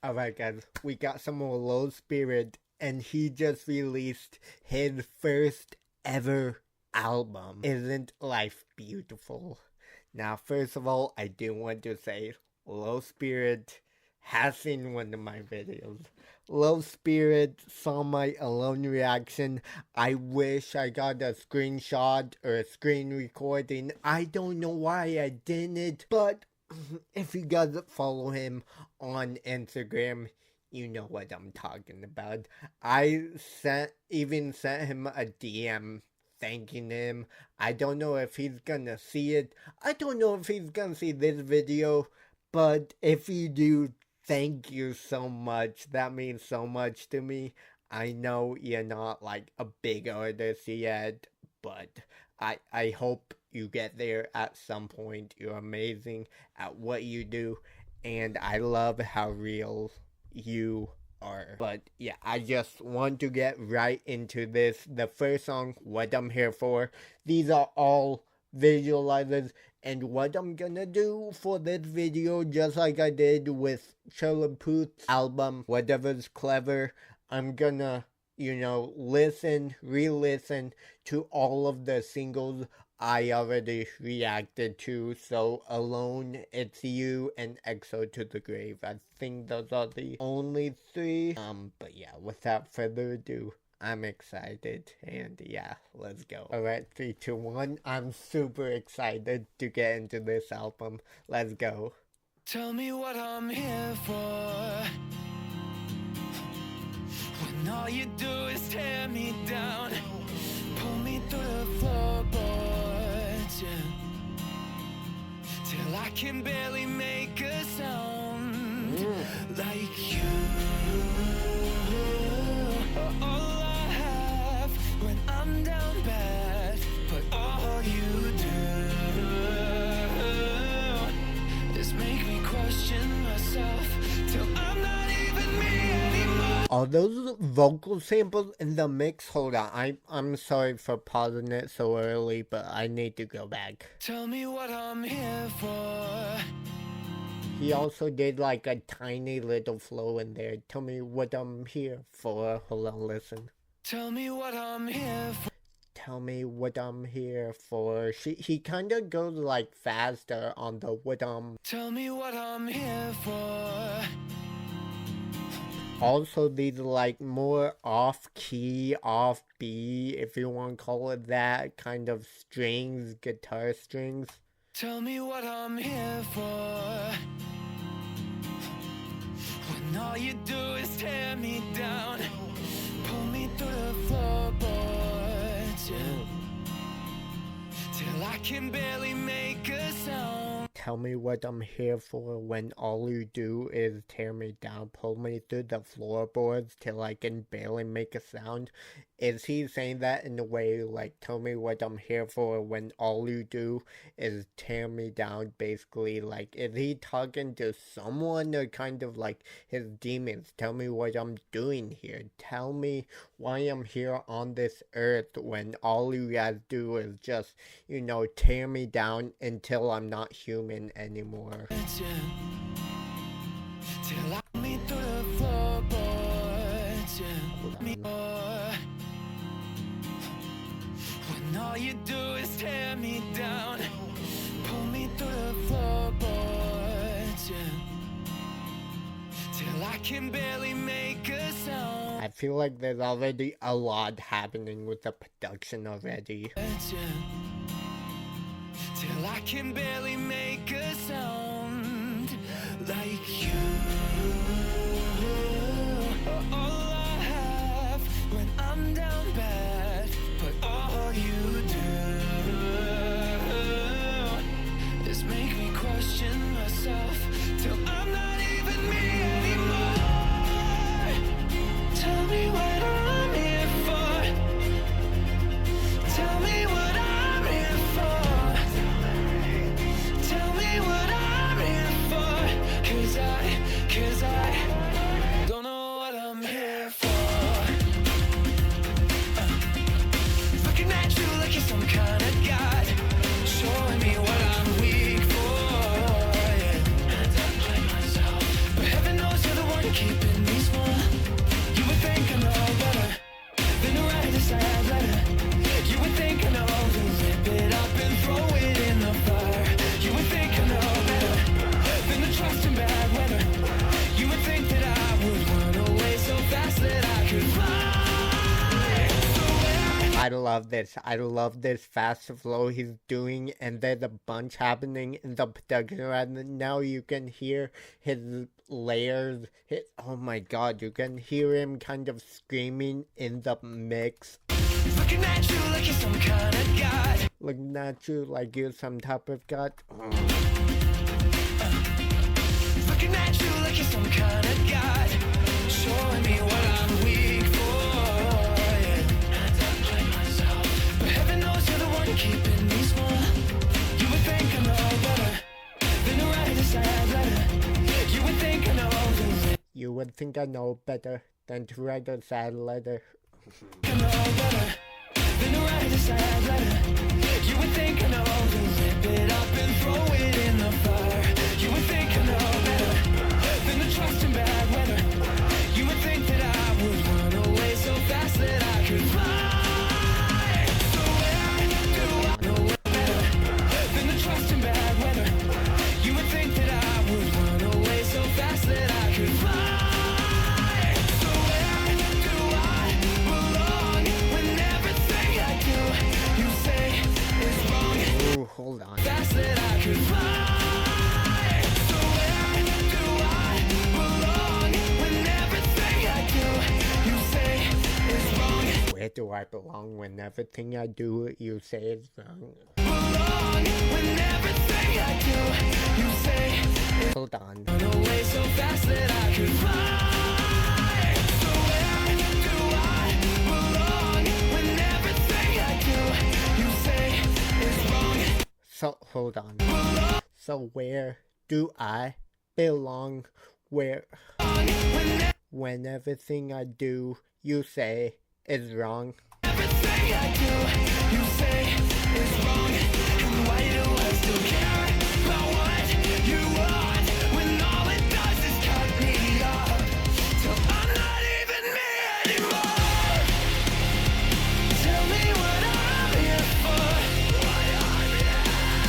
Alright guys, we got some more Low Spirit, and he just released his first ever album. Isn't life beautiful? Now first of all, I do want to say Low Spirit has seen one of my videos. Low Spirit saw my Alone reaction. I wish I got a screenshot or a screen recording. I don't know why I didn't, but if you guys follow him on Instagram, you know what I'm talking about. I even sent him a DM thanking him. I don't know if he's gonna see it. I don't know if he's gonna see this video, but if you do, thank you so much. That means so much to me. I know you're not like a big artist yet, but I hope you get there at some point. You're amazing at what you do, and I love how real you are. But yeah, I just want to get right into this. The first song, What I'm Here For. These are all visualizers, and what I'm gonna do for this video, just like I did with Charlotte Puth's album, Whatever's Clever, I'm gonna, listen, re-listen to all of the singles I already reacted to. So Alone, It's You, and EXO to the Grave. I think those are the only three. But yeah, without further ado, I'm excited, and yeah, let's go. Alright, 3, 2, 1. I'm super excited to get into this album. Let's go. Tell me what I'm here for, when all you do is tear me down, pull me through the floorboards, yeah, till I can barely make a sound, like you are all I have when I'm down bad, but all you do is make me question myself till I'm not even me anymore. Are those vocal samples in the mix? Hold on, I'm sorry for pausing it so early, but I need to go back. Tell me what I'm here for. He also did like a tiny little flow in there. Tell me what I'm here for. Hold on, listen. Tell me what I'm here for. Tell me what I'm here for. He kind of goes like faster on the what I'm. Tell me what I'm here for. Also, these like more off-key, off-beat, if you want to call it that, kind of strings, guitar strings. Tell me what I'm here for, when all you do is tear me down, pull me through the floorboards, yeah, till I can barely make a sound. Tell me what I'm here for, when all you do is tear me down, pull me through the floorboards till I can barely make a sound. Is he saying that in a way like, tell me what I'm here for when all you do is tear me down, basically? Like, is he talking to someone or kind of like his demons? Tell me what I'm doing here. Tell me why I'm here on this earth when all you guys do is just, tear me down until I'm not human anymore. Till I me through the floorboards, yeah. When all you do is tear me down, pull me through the floorboards, yeah, till I can barely make a sound. I feel like there's already a lot happening with the production already. Till I can barely make a sound, like you are all I have when I'm down bad, but all you do is make me question myself till I'm not even me anymore. Tell me what I'm here for. Tell me what I'm here for. Tell me what I'm here for. 'Cause I keeping me small. You would think I know better than to write a sad letter. You would think I know to rip it up and throw it in the fire. You would think I know better than to trust in bad weather. You would think that I would run away so fast that I could fly. I love this. I love this fast flow he's doing, and there's a bunch happening in the production. And now you can hear his layers. Oh my god, you can hear him kind of screaming in the mix. Looking at you like you're some kind of god. Looking at you like you're some type of god. Looking at you like you're some kind of god. Showing me what I'm weak for. Keeping me small. You would think I know better than to write a sad letter. You would think I know better. You would think I know better than to write a sad letter. I know better than to write a sad letter. You would think I know to rip it up and throw it in the fire. You would think I know better than to trust in bad weather. You would think that I would run away so fast that I could fly. Trust in bad weather. You would think that I would run away so fast that I could fly. So where do I belong when everything I do you say is wrong? Ooh, hold on. Fast that I could fly. So where do I belong when everything I do you say is wrong? Where do I belong when everything I do you say is wrong? When everything I do, you say, hold on. Run away so fast that I could fly. So where do I belong when everything I do, you say, is wrong? So hold on. So where do I belong? Where when everything I do you say is wrong? Everything I do, you say is wrong. And why do I still care about what you want when all it does is cut me off till I'm not even me anymore? Tell me what I'm here for.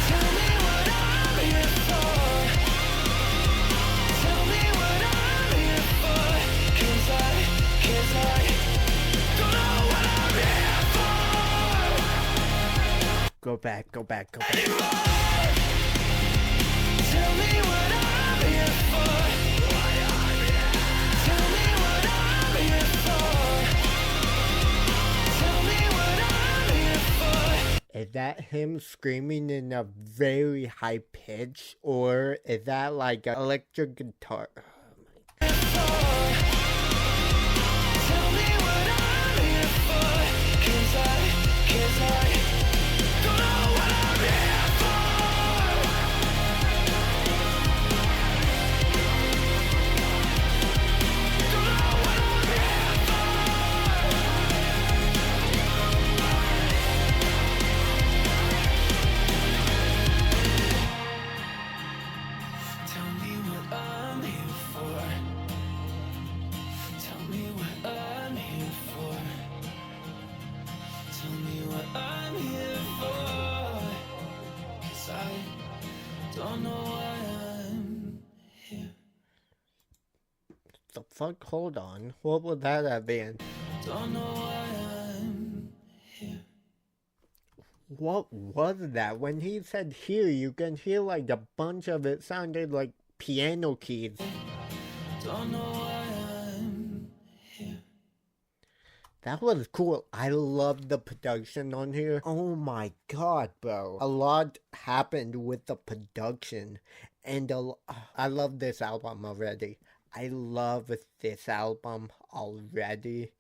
Tell me what I'm here for. Tell me what I'm here for. 'Cause I don't know what I'm here for. Go back. Tell me what I'm here for. Tell me what I'm here for. Tell me what I'm here for. Is that him screaming in a very high pitch, or is that like an electric guitar? Tell me what I'm here for. 'Cause I don't know what I'm here for. Don't know what I'm here for. Tell me what I'm here for. Tell me what I'm here for. Tell me what I'm here for. 'Cause I don't know why I'm here. The fuck? Hold on. What would that have been? Don't know why I'm here. What was that? When he said here, you can hear like a bunch of it sounded like piano keys. Don't know why I'm here. That was cool. I love the production on here. Oh my god, bro. A lot happened with the production. And I love this album already. I love this album already.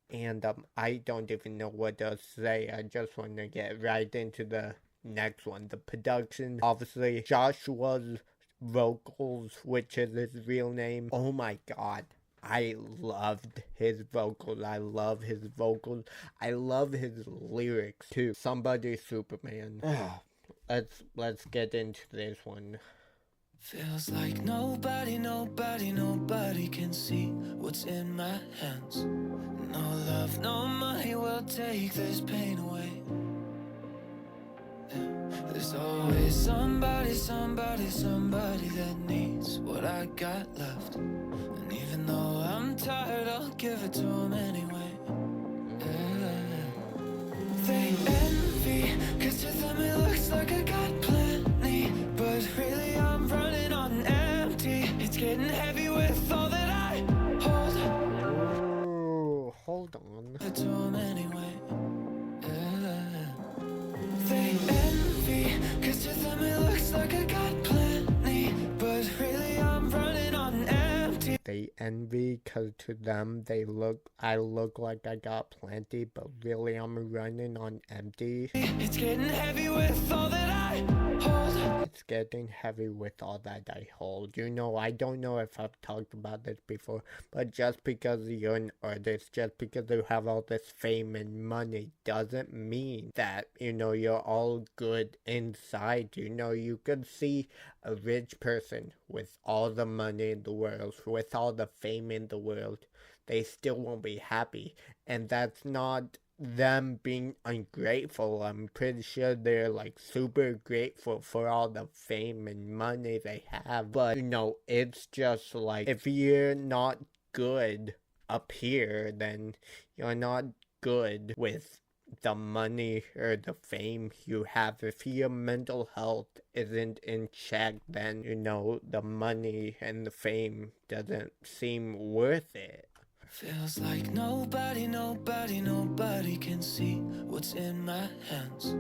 And I don't even know what to say. I just want to get right into the next one. The production. Obviously, Joshua's vocals, which is his real name. Oh my god. I loved his vocals. I love his vocals. I love his lyrics too. Somebody Superman. Let's get into this one. Feels like nobody can see what's in my hands. No love, no money will take this pain away. There's always somebody that needs what I got left. And even though I'm tired, I'll give it to them anyway. They envy, 'cause to them it looks like I got plenty, but really I'm running on empty. It's getting heavy with all that I hold. Oh, hold on. To them anyway. They envy, 'cause to them it looks like I got plenty, but really I'm running on empty. They envy, 'cause to them I look like I got plenty, but really I'm running on empty. It's getting heavy with all that I hold. It's getting heavy with all that I hold. You know, I don't know if I've talked about this before, but just because you're an artist, just because you have all this fame and money, doesn't mean that, you know, you're all good inside. You know, you could see a rich person with all the money in the world, with all the fame in the world, they still won't be happy. And that's not them being ungrateful. I'm pretty sure they're like super grateful for all the fame and money they have. But, you know, it's just like, if you're not good up here, then you're not good with the money or the fame you have. If your mental health isn't in check, then, you know, the money and the fame doesn't seem worth it. Feels like nobody can see what's in my hands.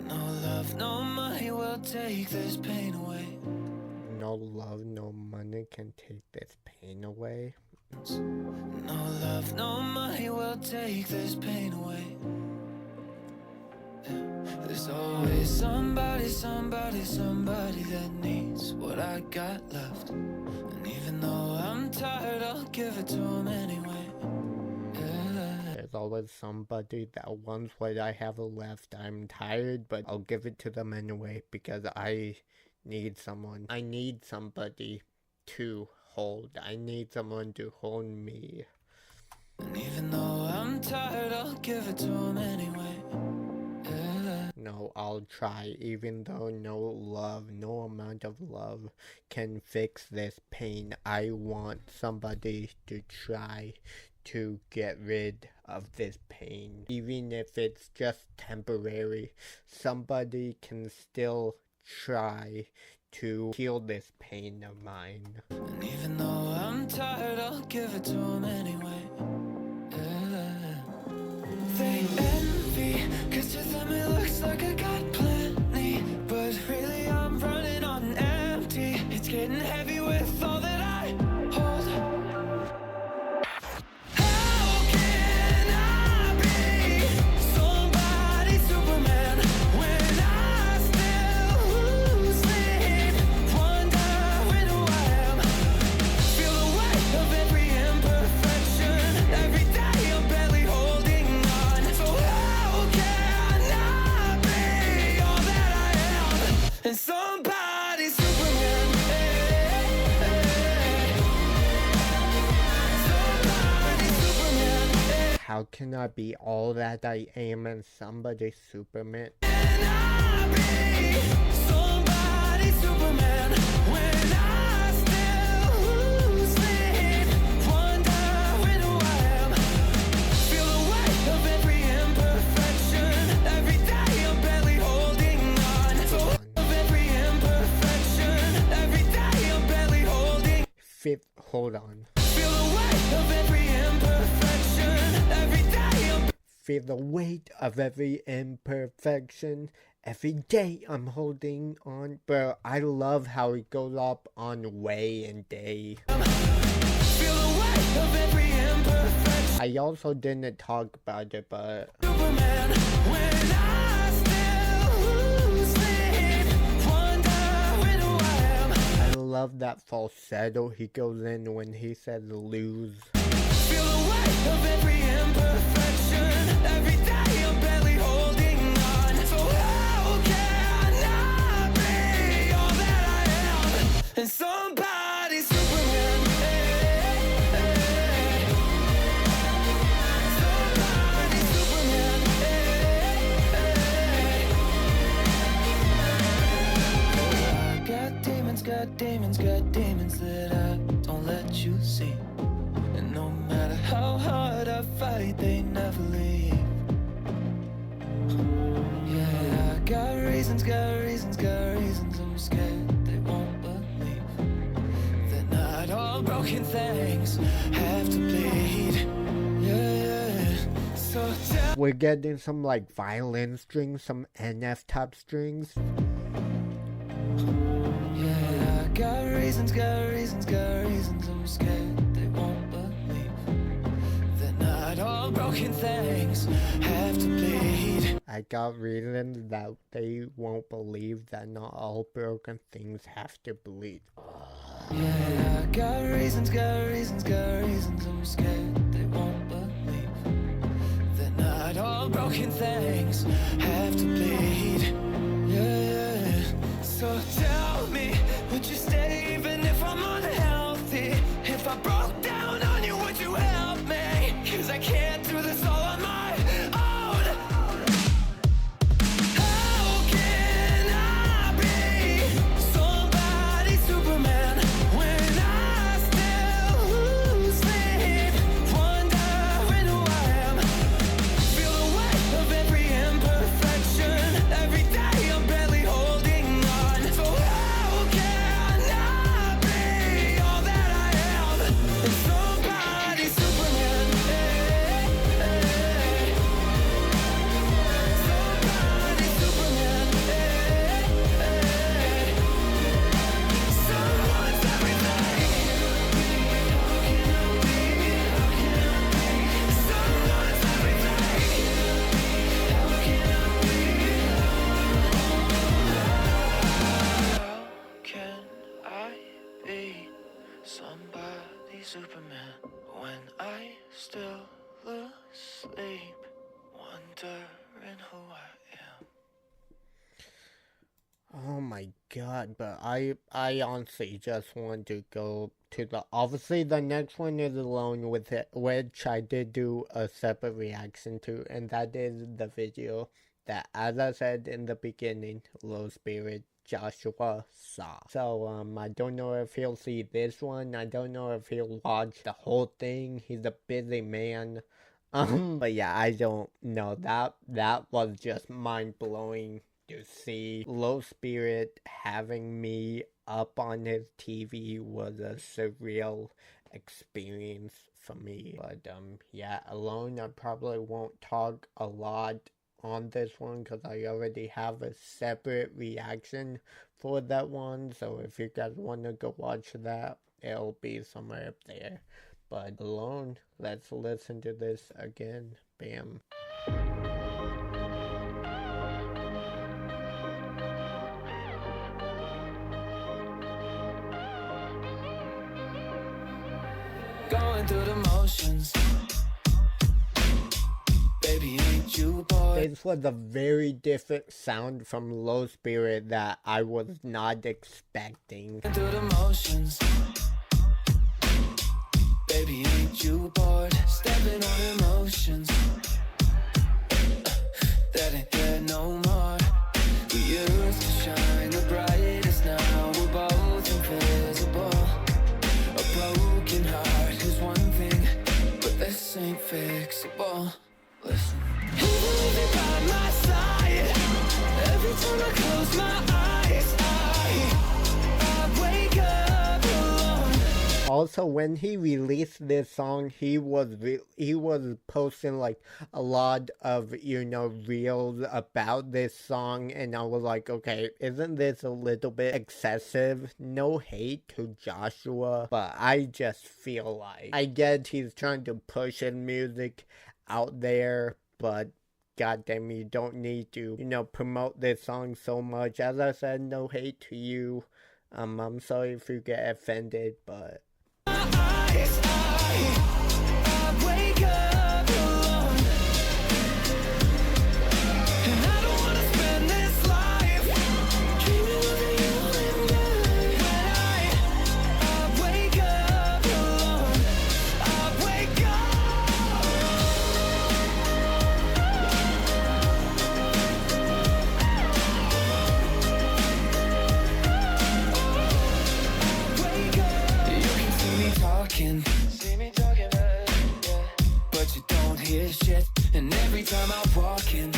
No love, no money will take this pain away. No love, no money can take this pain away. No love, no money will take this pain away. There's always somebody that needs what I got left. And even though I'm tired, I'll give it to them anyway. There's always somebody that wants what I have left. I'm tired, but I'll give it to them anyway, because I need someone. I need somebody to hold. I need someone to hold me. And even though I'm tired, I'll give it to them anyway. No, I'll try, even though no amount of love can fix this pain. I want somebody to try to get rid of this pain. Even if it's just temporary, somebody can still try to heal this pain of mine. And even though I'm tired, I'll give it to them anyway. They envy, 'cause to them it looks like I got plenty, but really I'm running on empty. It's getting heavy with all that I hold. How can I be somebody Superman when I still lose sleep, wondering who I am? Feel the weight of every imperfection, every day I'm barely holding on. So how can I be all that I am? And somebody Superman. Somebody Superman. How can I be all that I am and somebody Superman? Can I be somebody Superman when I still lose sleep, wondering who I am? Feel the weight of every imperfection, every day I'm barely holding on. So of every imperfection, every day I'm barely holding. Hold on. Feel the weight of every imperfection, every day I'm Feel the weight of every imperfection. Every day I'm holding on. Bro, I love how it goes up on way and day. feel the weight of every imperfection. I also didn't talk about it, but Superman when I still lose sleep, wondering who I am. I love that falsetto he goes in when he says lose. Feel the weight of every imperfection, every day I'm barely holding on. So how can I be all that I am? and somebody's Superman. Somebody's Superman. Got demons, got demons, got demons that I don't let you see. And no matter how hard I fight, they never leave. Yeah, I got reasons, got reasons, got reasons. I'm scared they won't believe that not all broken things have to bleed. Yeah, so tell. We're getting some like violin strings, some NF type strings. Yeah, I got reasons, got reasons, got reasons. I'm scared they won't believe that not all broken things have to bleed. I got reasons that they won't believe that not all broken things have to bleed. Yeah, I got reasons, got reasons, got reasons. I'm scared they won't believe that not all broken things have to bleed. Yeah, so tell me, would you stay even if I'm unhealthy? If I broke down on you, would you help me? 'Cause I can't do this all on my own. How can I be somebody's Superman when I still lose sleep, wondering who I am? Feel the weight of every imperfection. Every day I'm barely holding on. So how can I be all that I am? And somebody's Superman. Somebody's Superman. Someone's everything. Someone's everything. How can I be somebody's Superman when I still lose sleep, wondering who I am? Oh my god, but I honestly just want to go to the, obviously the next one is Alone with it, which I did do a separate reaction to, and that is the video that, as I said in the beginning, Low Spirit Joshua saw. So, I don't know if he'll see this one, I don't know if he'll watch the whole thing, he's a busy man. But yeah, I don't know, that was just mind-blowing to see. Low Spirit having me up on his TV was a surreal experience for me. But yeah, Alone, I probably won't talk a lot on this one because I already have a separate reaction for that one. So if you guys want to go watch that, it'll be somewhere up there. But Alone, let's listen to this again. Bam. Going through the motions. Baby, ain't you bored? This was a very different sound from Low Spirit that I was not expecting. Going through the motions. Baby, ain't you bored? Stepping on emotions. That ain't there no more. We used to shine the brightest, now we're both invisible. A broken heart is one thing, but this ain't fixable. Listen. Even if you're by my side, every time I close my eyes, I wake up alone. Also, when he released this song, he was posting like a lot of, you know, reels about this song, and I was like, okay, isn't this a little bit excessive? No hate to Joshua, but I just feel like, I get he's trying to push his music out there, but goddamn, you don't need to, you know, promote this song so much. As I said, no hate to you. I'm sorry if you get offended, but I wake up alone, and I don't wanna spend this life dreaming of you and I. When I the shit. And every time I walk in,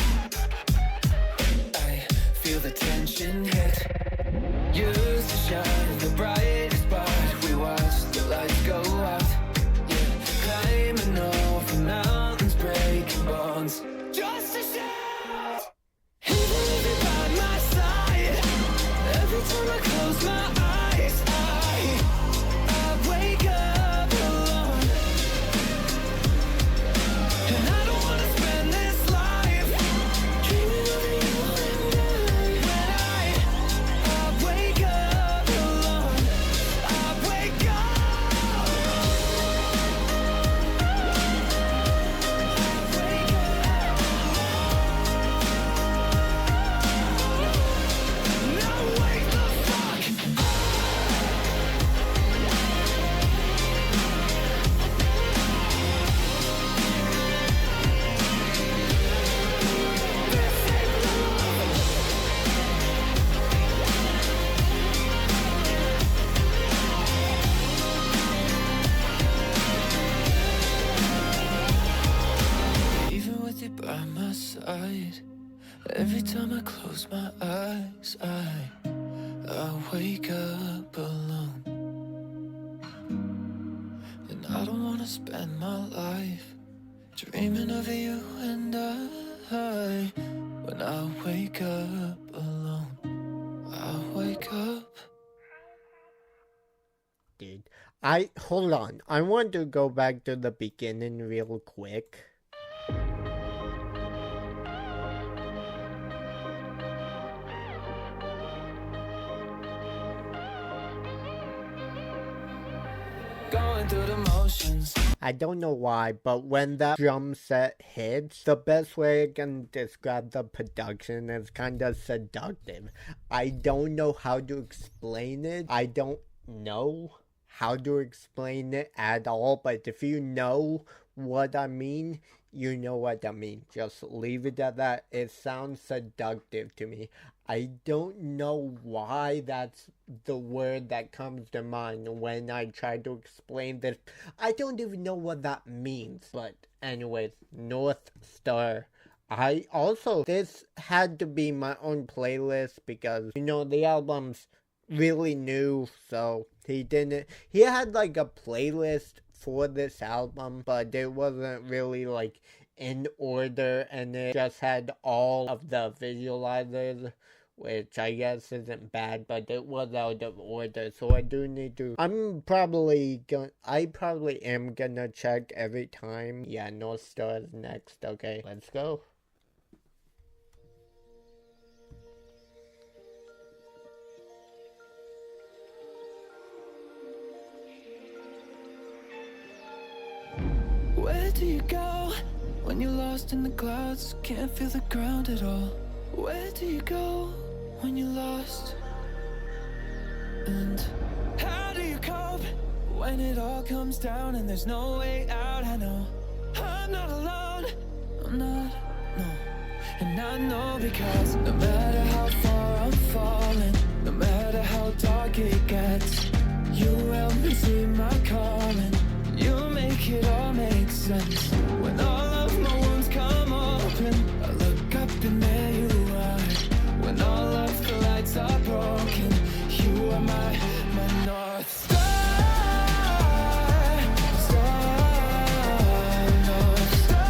I feel the tension hit. Used to shine the brightest spot. We watch the lights go out. Yeah, climbing over mountains, breaking bones. Just to shout. Even if you're by my side, every time I close my eyes, I wake up alone. And I don't wanna spend this life dreaming of you and I. When I wake up alone, I wake up. Now wake the fuck up. Even with you by my side, every time I close my eyes, I wake up alone. And I don't wanna spend my life dreaming of you and I. When I wake up alone, I wake up. Dude, hold on. I want to go back to the beginning real quick. Going through the motions. I don't know why, but when that drum set hits, the best way I can describe the production is kind of seductive. I don't know how to explain it. I don't know how to explain it at all, but if you know what I mean, you know what I mean. Just leave it at that. It sounds seductive to me. I don't know why that's the word that comes to mind when I try to explain this. I don't even know what that means. But anyways, North Star. This had to be my own playlist because, the album's really new, so he had like a playlist for this album, but it wasn't really like in order, and it just had all of the visualizers, which I guess isn't bad, but it was out of order, so I do need to, I probably am gonna check every time. Yeah, North Star is next. Okay, let's go. Where do you go when you're lost in the clouds? Can't feel the ground at all. Where do you go when you're lost? And how do you cope when it all comes down and there's no way out? I know I'm not alone. I'm not, no. And I know because no matter how far I'm falling, no matter how dark it gets, you help me see my calling. You make it all make sense. When all of my wounds come open, I look up and there you are. When all of the lights are broken, you are my North Star. North Star.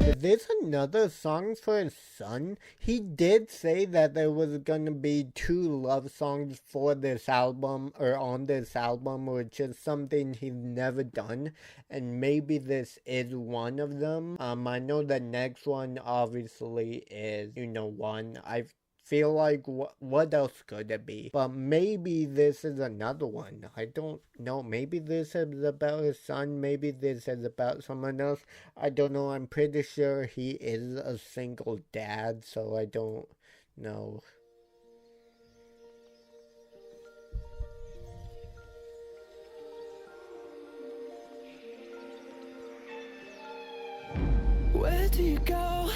Is this another song for his son? He did say that there was gonna be 2 love songs for this album, or on this album, which is something he's never done, and maybe this is one of them. I know the next one obviously is, one. I feel like what else could it be? But maybe this is another one. I don't know. Maybe this is about his son. Maybe this is about someone else. I don't know. I'm pretty sure he is a single dad, so I don't know. Where do you go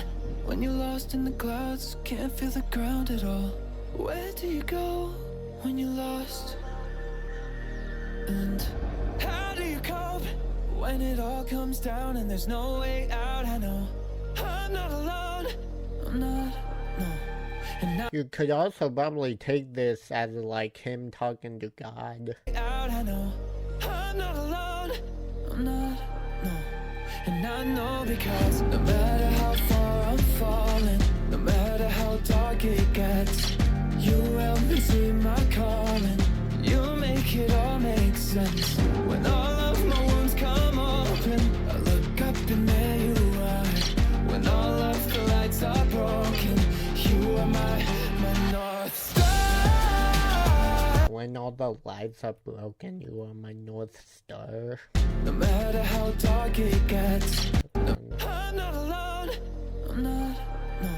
when you're lost in the clouds? Can't feel the ground at all. Where do you go when you're lost? And how do you cope when it all comes down and there's no way out? I know I'm not alone. I'm not, no. And now You could also probably take this as like him talking to God. out, I know I'm not alone. I'm not, no. And I know because no matter how far I'm falling, no matter how dark it gets, you help me see my calling. You make it all make sense. When all of my wounds come open, I look up and there you are. When all of the lights are broken, you are my North Star. When all the lights are broken, you are my North Star. No matter how dark it gets, no, I'm not alone. I'm not, no.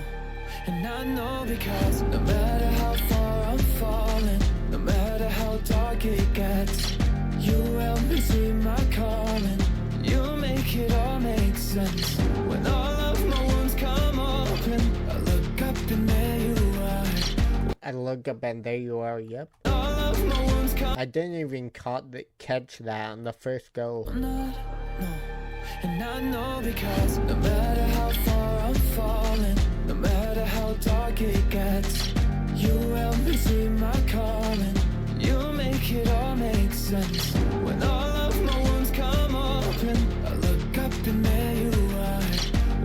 And I know because no matter how far I'm falling, no matter how dark it gets, you help me see my calling. You make it all make sense. When all of my wounds come open, I look up and there you are. I look up and there you are, yep. All of my wounds come. I didn't even catch that on the first go. I'm not, no. And I know because no matter how far I'm falling, no matter how dark it gets, you help me see my calling. You make it all make sense. When all of my wounds come open, I look up and there you are.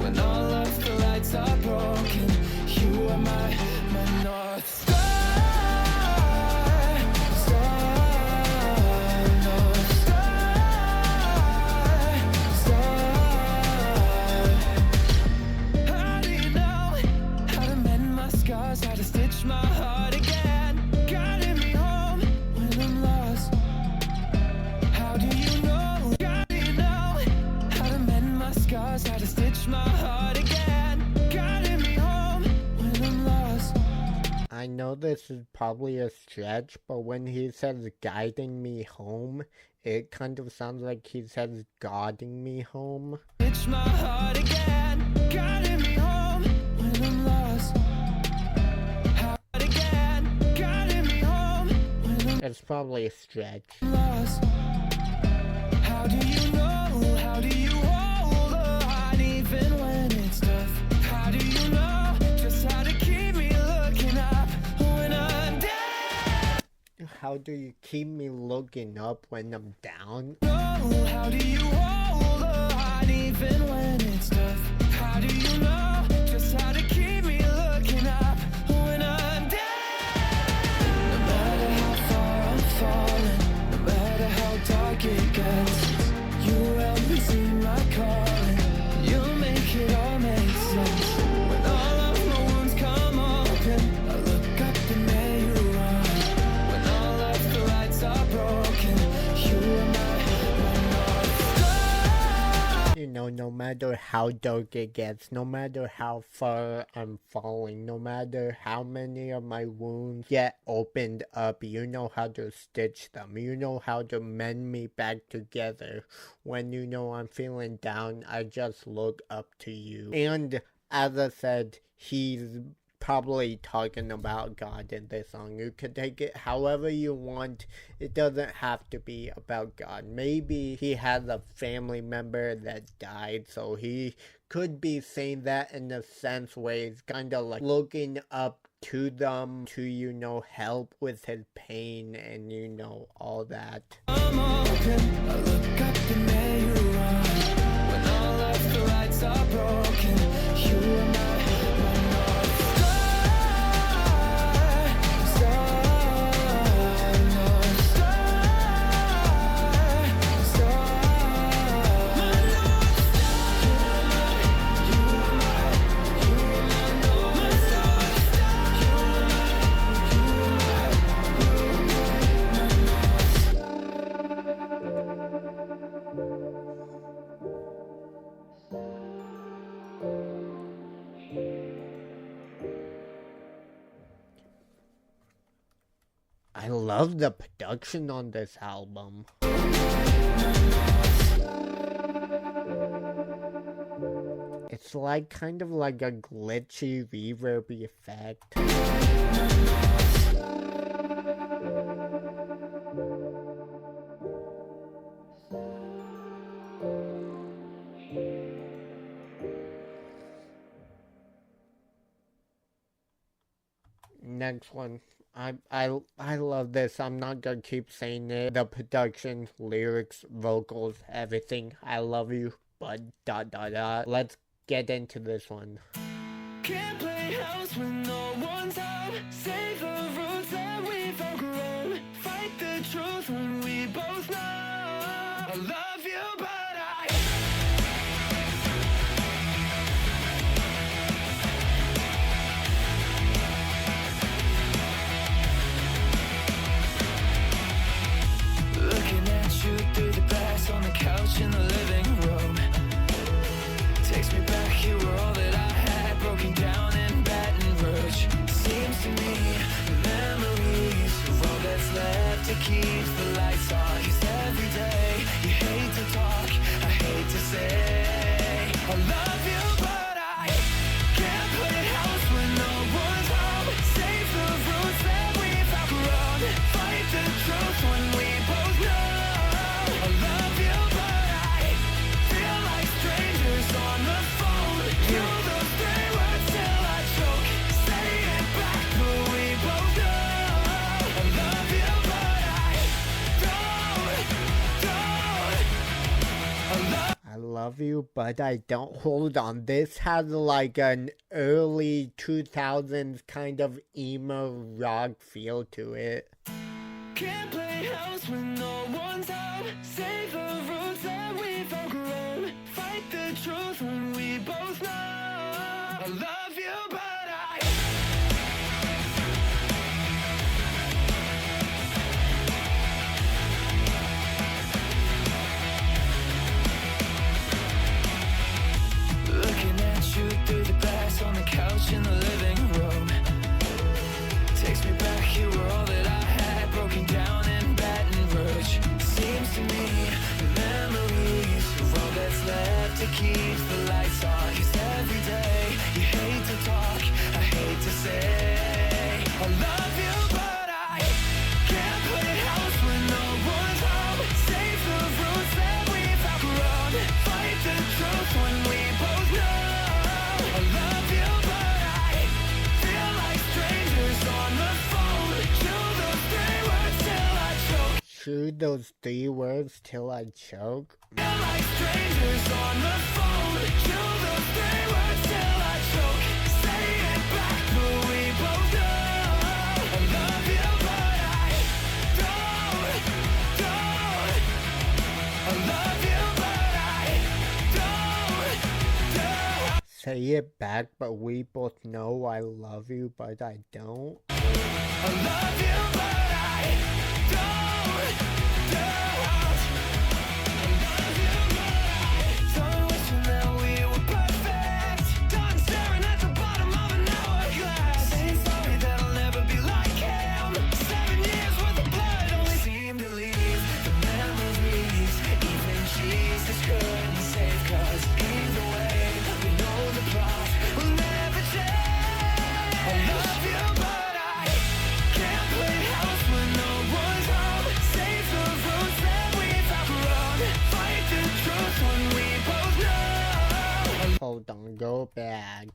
When all of the lights are broken, you are my North Star. North Star. How do you know how to mend my scars, how to stitch my heart again, guiding me home when I'm lost? How do you know? How do you know how to mend my scars, how to stitch my heart again, guiding me home when I'm lost? I know this is probably a stretch, but when he says guiding me home, it kind of sounds like he says guiding me home. Stitch my heart again, guiding me home when I'm lost. Heart again, guiding me home when I'm It's probably a stretch. lost. How do you know? How do you hold on even when it's tough? How do you know just how to keep me looking up when I'm down? How do you keep me looking up when I'm down? No, how do you hold on even when it's tough? How do you know just how to keep me looking up when I'm down? No matter how far I'm falling, no matter how dark it gets, you help me see my calling. You make it all make sense. When all of my wounds come open, I look up and there you are. When all of the lights are broken, you are my North Star. You know, no matter how dark it gets, no matter how far I'm falling, no matter how many of my wounds get opened up, you know how to stitch them. You know how to mend me back together. When you know I'm feeling down, I just look up to you. And as I said, he's probably talking about God in this song. You could take it however you want. It doesn't have to be about God. Maybe he has a family member that died, so he could be saying that in a sense where he's kind of like looking up to them to, you know, help with his pain and, you know, all that. I'm open, I look up and there you are. When all of the lights are broken, you are my North Star. North Star. My North I love the production on this album. It's like kind of like a glitchy reverb effect. next one. I love this. I'm not gonna keep saying it. The production, lyrics, vocals, everything. I love you, but ... Let's get into this one. Can't play house when no one's home. Save the roots that we've outgrown. Fight the truth when we both know I love you, but looking at you through the glass on the couch in the living room takes me back. You were all that I had, broken down in Baton Rouge. Seems to me the memories are all that's left to keep the lights on. 'Cause every day you hate to talk, I hate to say I love you, but I can't play house when no one's home. Save the roots that we've outgrown. Fight the truth when we both know I love you, but I feel like strangers on the phone. You those three words till I choke. Say it back, but we both know I love you, but I I love you, but I don't. Hold on. This has like an early 2000s kind of emo rock feel to it. can't play house when no one's home. Save the roots that we've outgrown. Fight the truth when we both know I love you, but I looking at you through the glass on the couch in the living room takes me back. You were all that I had, broken down in Baton Rouge. Seems to me the memories are all that's left to keep the lights on. 'Cause every day you hate to talk, I hate to say I love you, but I can't play house when no one's home. Save the roots that we've outgrown. Fight the truth when we both know I love you, but I feel like strangers on the phone. Chew those three words till I choke. Chew those 3 words till I choke. Feel like strangers on the phone. Chew those three words till I choke. Say it back, but we both know I love you, but I I love you, but I don't. Say it back, but we both know I love you, but I don't. I love you, but I don't. Done wishing that we were perfect. Done staring at the bottom of an hourglass. Saying sorry that I'll never be like him. 7 years worth of blood only seem to leave the memories. Even Jesus couldn't save, 'cause either way we know the plot will never change. I love you, but I can't play house when no one's home. Save the roots that we've outgrown. Fight the truth when we both know. Hold on, go back.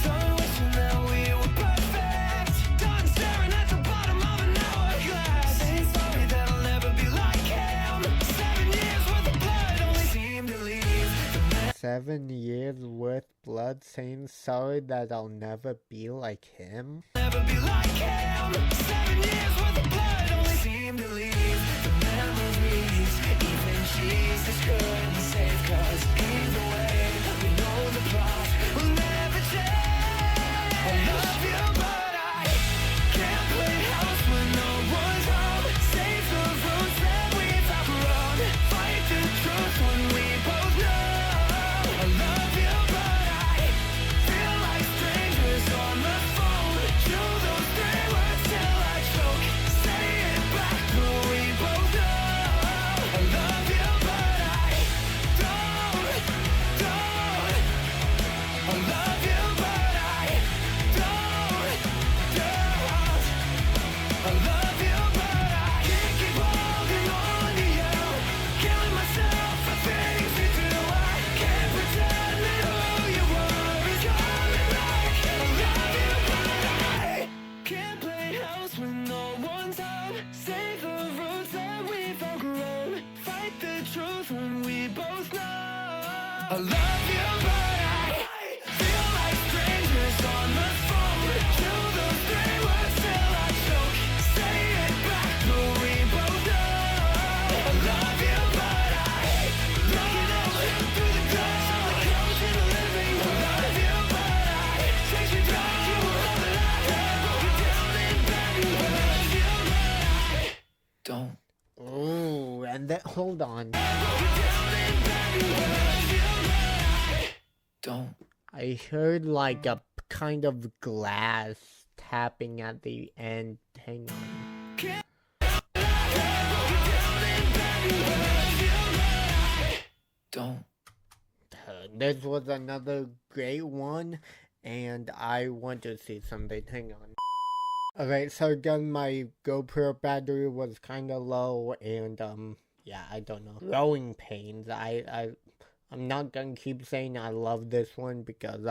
Done wishing that we were perfect. Done staring at the bottom of an hourglass. Saying sorry that I'll never be like him. 7 years worth of blood only seem to leave the 7 years worth blood, saying sorry that I'll never be like him. never be like him. 7 years worth of blood only seem to leave the memories. Even Jesus couldn't save, 'cause either way we know the plot will never change. I love you, but I can't play house when no one's home. Save the roots that we've outgrown. Fight the truth when we both know I love you, but I feel like strangers on the phone. Chew those can't play house when no one's home. Save the roots that we've outgrown. Fight the truth when we both know I love you, but I feel like strangers on the phone. Kill those three words till I choke. Say it back, but we both know I love you, but I looking at you through the glass on the couch in the living room. I love you, but I take me back. You were all that I had. Broke it down in bed. I love you, but I don't. Ooh, and then hold on. Don't. I heard like a kind of glass tapping at the end. Hang on. Don't. This was another great one, and I want to see something. Hang on. Alright, so again, my GoPro battery was kind of low, and yeah, I don't know. Growing Pains. I'm not gonna keep saying I love this one because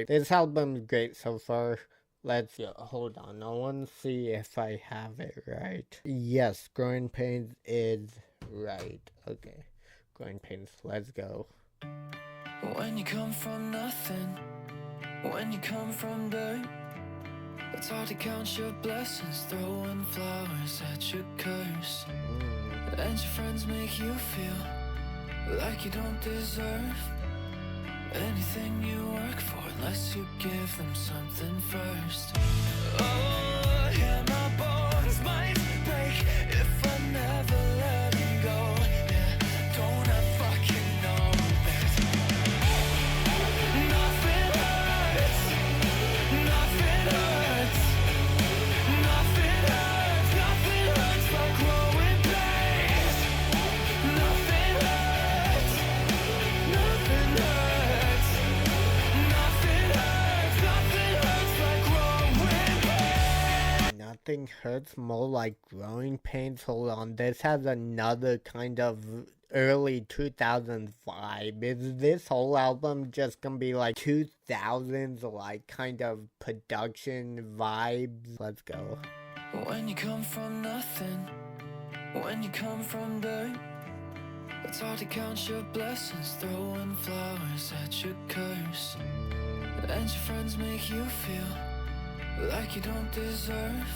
this album's great so far. Hold on, I want to see if I have it right. Yes, Growing Pains is right. Okay, Growing Pains, let's go. When you come from nothing, when you come from dirt, it's hard to count your blessings, throwing flowers at your curse. And your friends make you feel like you don't deserve anything you work for unless you give them something first. Oh, yeah, my bones might break if I never let them go. Yeah, don't I fucking know that nothing hurts, nothing hurts, nothing hurts, nothing hurts like growing pains. Nothing hurts, nothing hurts, nothing hurts, nothing hurts like growing pains. Nothing hurts more like Growing Pains. Hold on, this has another kind of early 2000s vibe. Is this whole album just gonna be like 2000s like kind of production vibes? Let's go. When you come from nothing, when you come from dirt, it's hard to count your blessings, throwing flowers at your curse. And your friends make you feel like you don't deserve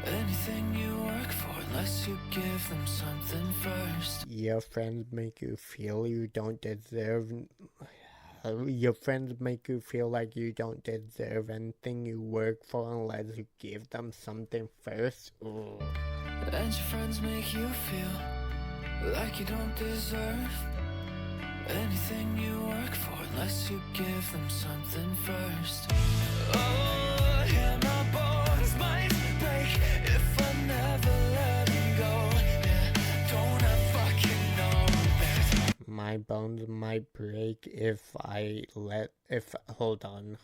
anything you work for unless you give them something first. Your friends make you feel you don't deserve. Your friends make you feel like you don't deserve anything you work for unless you give them something first. Ooh. And your friends make you feel like you don't deserve anything you work for unless you give them something first. Oh, yeah, my bones might break if I never let them go. Yeah, don't I fucking know that My bones might break if hold on.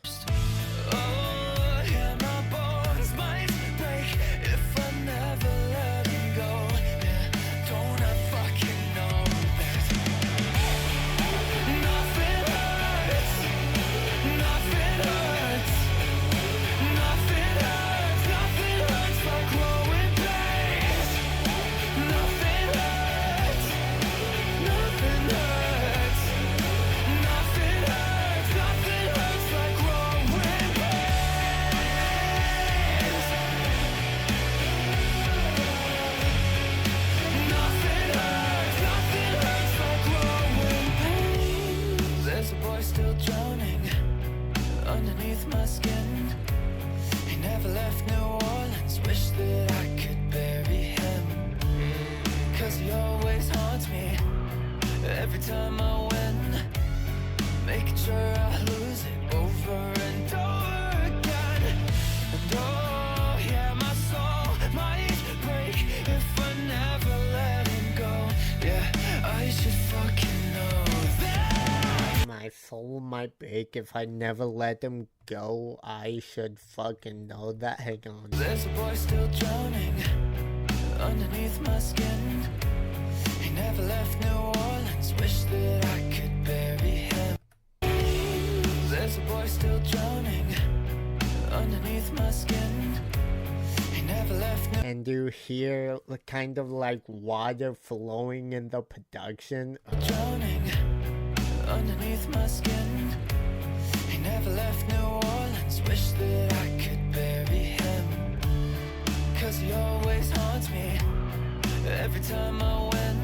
Oh, yeah, my bones might break if I never let them go. Yeah, don't I fucking know that nothing hurts, nothing hurts, nothing hurts, nothing hurts like growing pains. Nothing hurts, nothing hurts, nothing hurts, nothing hurts like growing pains. Nothing hurts, nothing hurts like growing pains. There's a boy still drowning underneath my skin. He never left New Orleans, wish that I could bury him. Cause he always haunts me every time I win, making sure I lose it over and over again. And oh, yeah, my soul might break if I never let him go. Yeah, I should fucking know that. My soul might break if I never let him go. I should fucking know that. Hang on. There's a boy still drowning underneath my skin. He never left New Orleans, wish that I could bury him. There's a boy still drowning underneath my skin. He never left no And you hear kind of like water flowing in the production. drowning underneath my skin. He never left New Orleans. Wish that I could bury him, 'cause he always haunts me every time I win,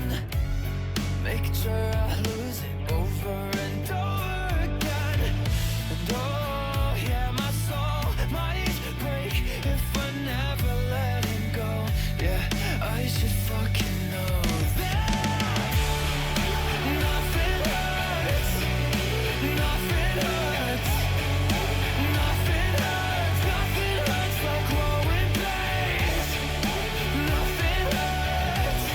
making sure I lose it over and over again. And oh yeah, my soul might break if I never let him go. Yeah, I should fucking know that nothing hurts, nothing hurts, nothing hurts, nothing hurts like growing pains. Nothing hurts,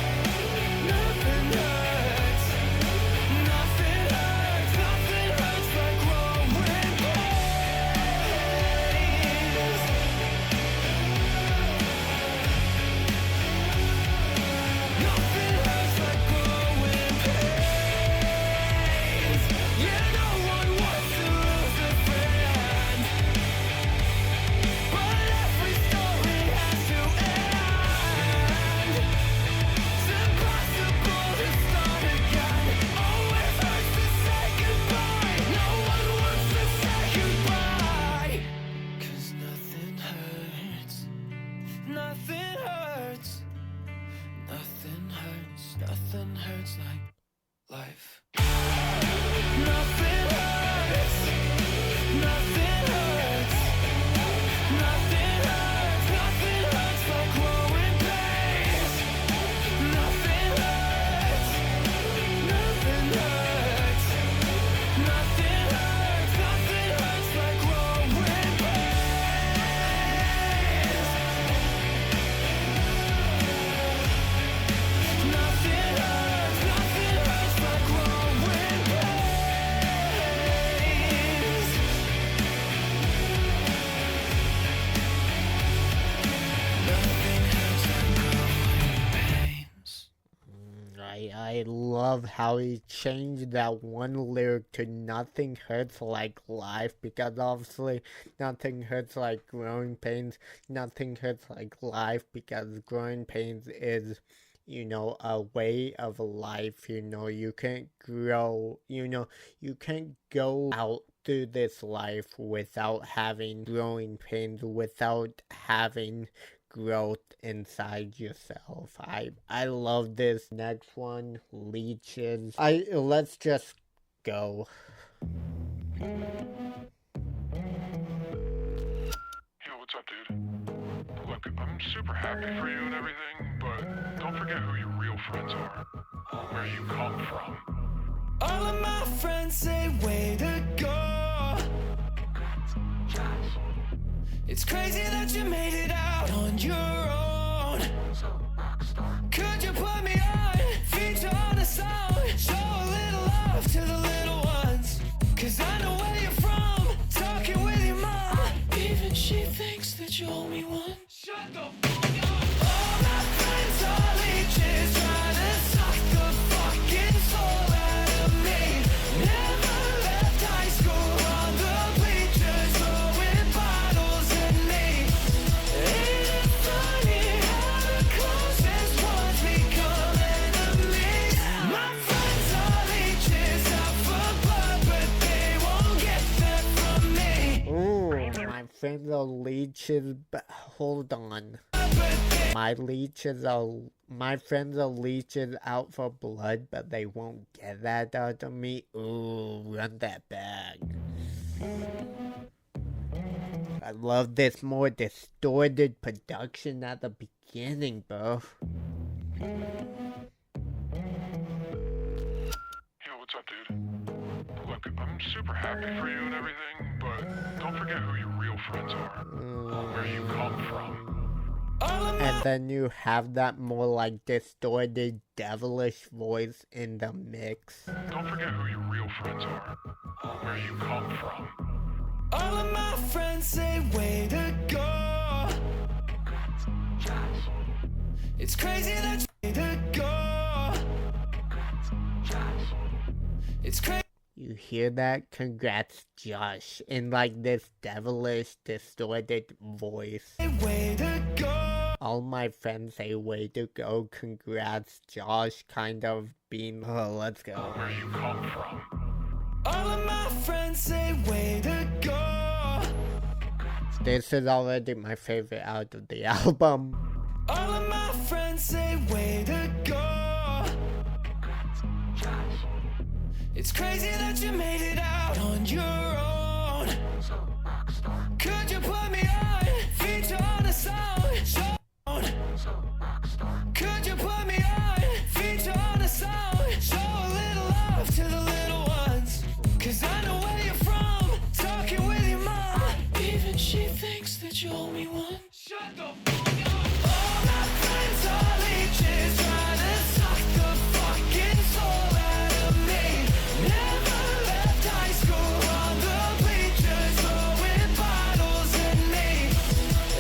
nothing hurts, nothing hurts, nothing hurts like growing pains. Nothing hurts like growing pains. Yeah, no one wants to lose a friend, but every story has to end. It's impossible to start again. Oh, it hurts to say goodbye. No one wants to say goodbye. 'Cause nothing hurts, nothing hurts, nothing hurts, nothing hurts like life. Nothing hurts, nothing hurts, nothing hurts, nothing hurts like growing pains. Nothing hurts, nothing hurts, nothing hurts, nothing hurts like growing pains. Nothing hurts, nothing hurts like growing pains. Nothing hurts like growing pains. I love how he changed that one lyric to nothing hurts like life, because obviously nothing hurts like growing pains. Nothing hurts like life because growing pains is, a way of life. You can't grow, you can't go out through this life without having growing pains, without having growth inside yourself. I love this next one, Leeches. Let's just go. Yo, what's up, dude? Look, I'm super happy for you and everything, but don't forget who your real friends are, where you come from. All of my friends say way to go. It's crazy that you made it out on your own. Could you put me on, feature on a song, show a little love to the little ones? 'Cause I know where you're from, talking with your mom. Even she thinks that you owe me one. Shut the fuck up! All my friends are leeches, trying to suck the fucking soul out of me. Never left high school on the bleachers, throwing bottles at me. Ain't it funny how the closest ones become enemies? My friends are leeches, out for blood, but they won't get that from me. Ooh, my friends are leeches, but hold on. My friends are leeches out for blood, but they won't get that out of me. Ooh, run that back. I love this more distorted production at the beginning, bro. Yo, what's up, dude? Look, I'm super happy for you and everything, but don't forget who your real friends are, where you come from. And then you have that more like distorted devilish voice in the mix. Don't forget who your real friends are, where you come from. All of my friends say way to go. It's crazy that you way to go. It's crazy. You hear that? Congrats, Josh. In like this devilish, distorted voice. Way to go. All my friends say way to go, congrats, Josh, kind of being, oh, let's go. Where you come from. All of my friends say way to go. This is already my favorite out of the album. All of my friends say way to go. It's crazy that you made it out on your own. Could you put me on? Feature on a song. Could you put me on? Feature on a song. Show a little love to the little ones. Cause I know where you're from. Talking with your mom. Even she thinks that you owe me one. Shut the fuck up. All my friends are leeches, trying to suck the fucking soul out of me. Never left high school on the bleachers, throwing bottles at me.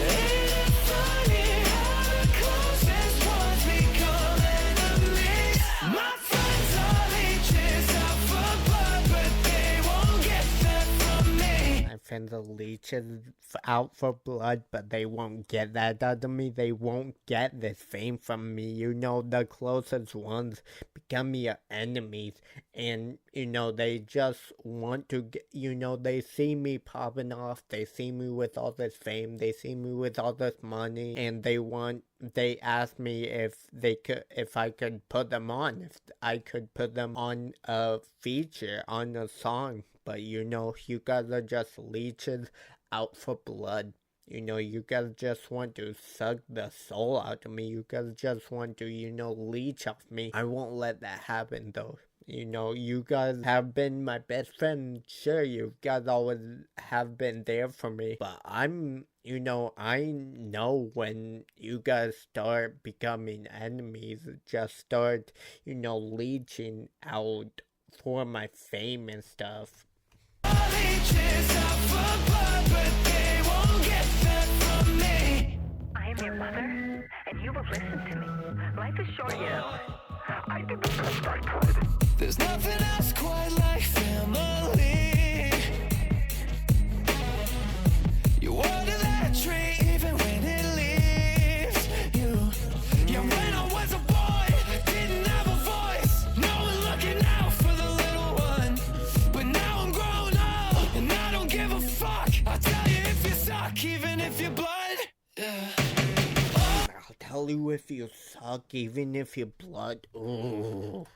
Ain't it funny how the closest ones become enemies? My friends are leeches, out for blood, but they won't get that from me. My friends are leeches out for blood, but they won't get that out of me. They won't get this fame from me. You know, the closest ones become your enemies. And, you know, they just want to get, you know, they see me popping off. They see me with all this fame. They see me with all this money. And they ask me if I could put them on. If I could put them on a feature, on a song. But, you know, you guys are just leeches out for blood. You know, you guys just want to suck the soul out of me. You guys just want to, you know, leech off me. I won't let that happen, though. You know, you guys have been my best friend. Sure, you guys always have been there for me. But you know, I know when you guys start becoming enemies, just start, you know, leeching out for my fame and stuff. I am your mother, and you will listen to me. Life is short, you know. I did the best I could. There's nothing else quite like family. You water that tree even when it leaves you. Yeah, when I was a boy, I didn't have a voice. No one looking out for the little one. But now I'm grown up, and I don't give a fuck. I'll tell you if you suck, even if you're blood. Yeah. I'll tell you if you suck, even if you're blood. Ooh.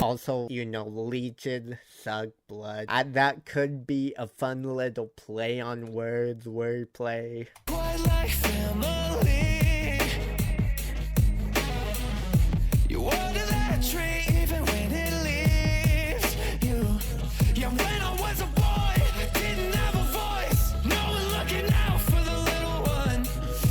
Also, you know, leeches suck blood. That could be a fun little play on words, wordplay. Quite like family. You water that tree even when it leaves you. Yeah, when I was a boy, I didn't have a voice. No one looking out for the little one.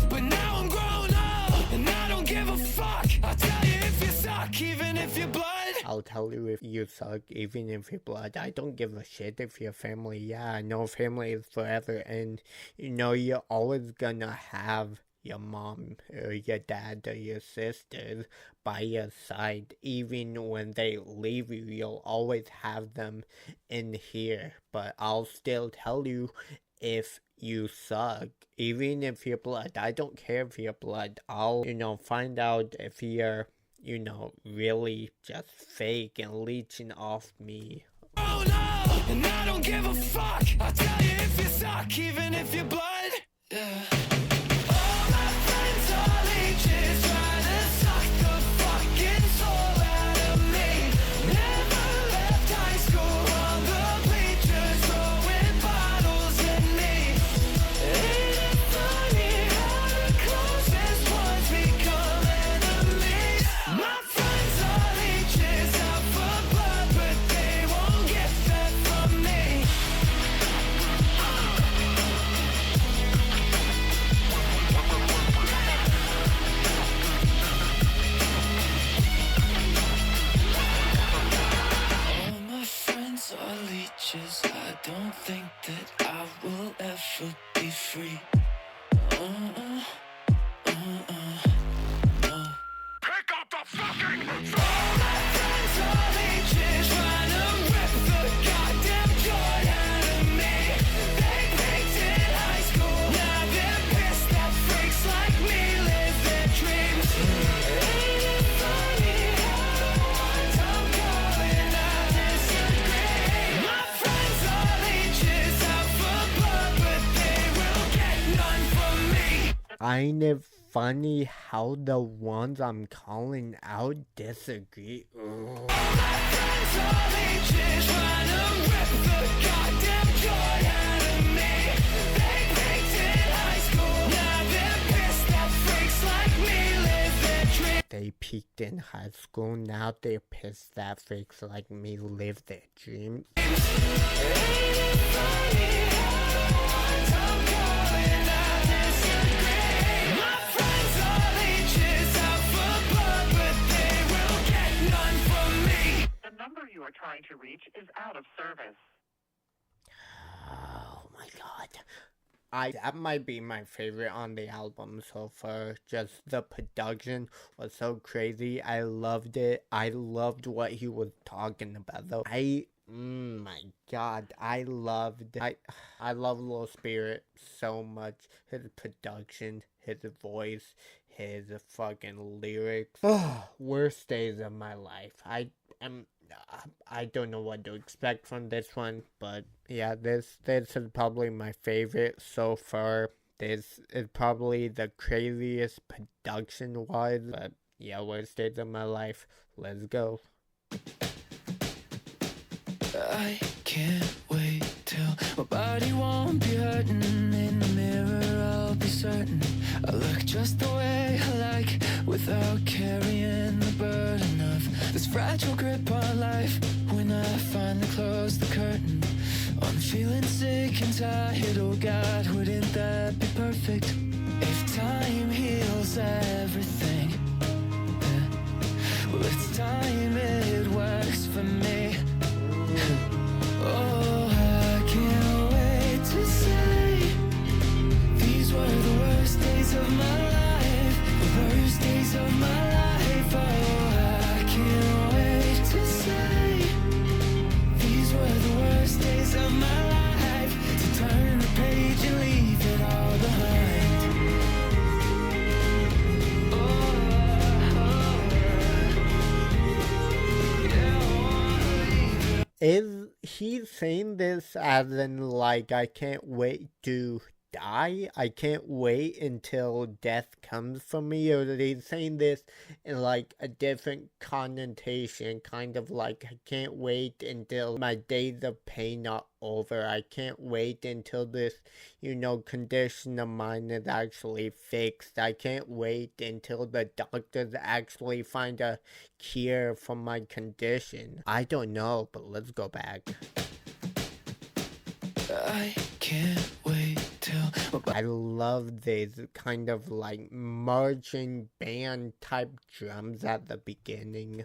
But now I'm grown up, and I don't give a fuck. I'll tell you if you suck, even if you're blood. I'll tell you if you suck, even if you're blood. I don't give a shit if you're family. Yeah, I know family is forever, and you know, you're always gonna have your mom or your dad or your sisters by your side. Even when they leave you, you'll always have them in here. But I'll still tell you if you suck, even if you're blood. I don't care if you're blood. I'll, you know, find out if you're, you know, really just fake and leeching off me. Oh no, and I don't give a fuck. I'll tell you if you suck, even if you're blood. Yeah. All my friends are leeches, trying to suck the fucking soul out of me. Never left high school on the bleachers, throwing bottles at me. Ain't it funny how the closest ones become enemies? My friends are leeches, out for blood, but they won't get that from me. kind of funny how the ones I'm calling out disagree. Ugh. Friends are leeches, trying to rip the goddamn joy out of me. They peaked in high school, now they're pissed that freaks like me live their dream. They peaked in high school, now they're pissed that freaks like me live their dream. The number you are trying to reach is out of service. Oh my god. That might be my favorite on the album so far. Just the production was so crazy. I loved it. I loved what he was talking about though. My god, I love Lil Spirit so much. His production, his voice, his fucking lyrics. Worst days of my life. I don't know what to expect from this one, but yeah, this is probably my favorite so far. This is probably the craziest production-wise, but yeah, worst days of my life. Let's go. I can't wait till my body won't be hurting. In the mirror I'll be certain I look just the way I like, without carrying the burden of this fragile grip on life. When I finally close the curtain, I'm feeling sick and tired. Oh God, wouldn't that be perfect if time heals everything? Well, it's time it works for me. Oh, I can't wait to say these were the worst days of my life, the worst days of my life. Oh, I can't wait to say these were the worst days of my life, to turn the page and leave it all behind. Is he saying this as in like, I can't wait to die? I can't wait until death comes for me? Or is he saying this in like a different connotation, kind of like, I can't wait until my days of pain are over. I can't wait until this, condition of mine is actually fixed. I can't wait until the doctors actually find a cure for my condition. I don't know, but let's go back. I can't wait till I love these kind of like marching band type drums at the beginning.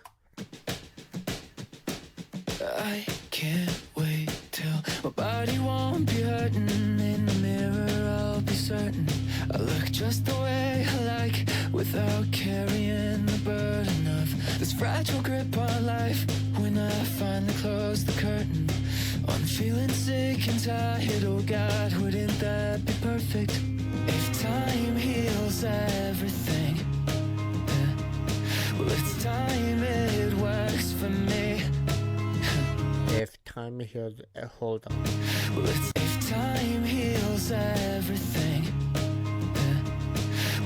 I can't wait till my body won't be hurting. In the mirror I'll be certain I look just the way I like, without carrying the burden of this fragile grip on life. When I finally close the curtain, I'm feeling sick and tired. Oh God, wouldn't that be perfect if time heals everything? Well, it's time it works for me. If time heals, hold on. Well, if time heals everything.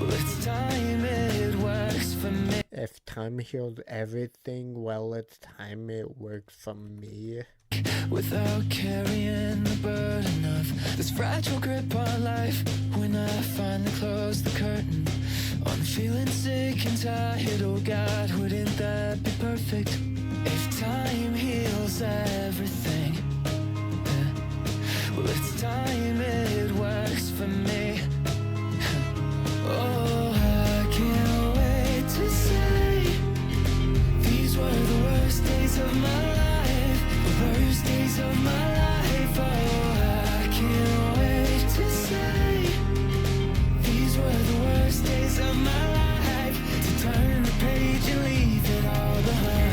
Well, it's time it works for me. If time heals everything, well, it's time it works for me. Without carrying the burden of this fragile grip on life. When I finally close the curtain, I'm feeling sick and tired. Oh God, wouldn't that be perfect if time heals everything? Well, it's time it works for me. Oh, I can't wait to say these were the worst days of my life, the worst days of my life. Oh, I can't wait to say these were the worst days of my life, to turn the page and leave it all behind.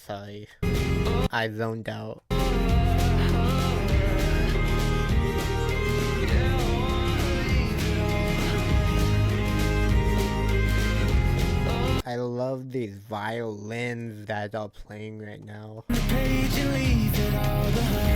sorry. I zoned out. I love these violins that are playing right now. Page and leave it all behind.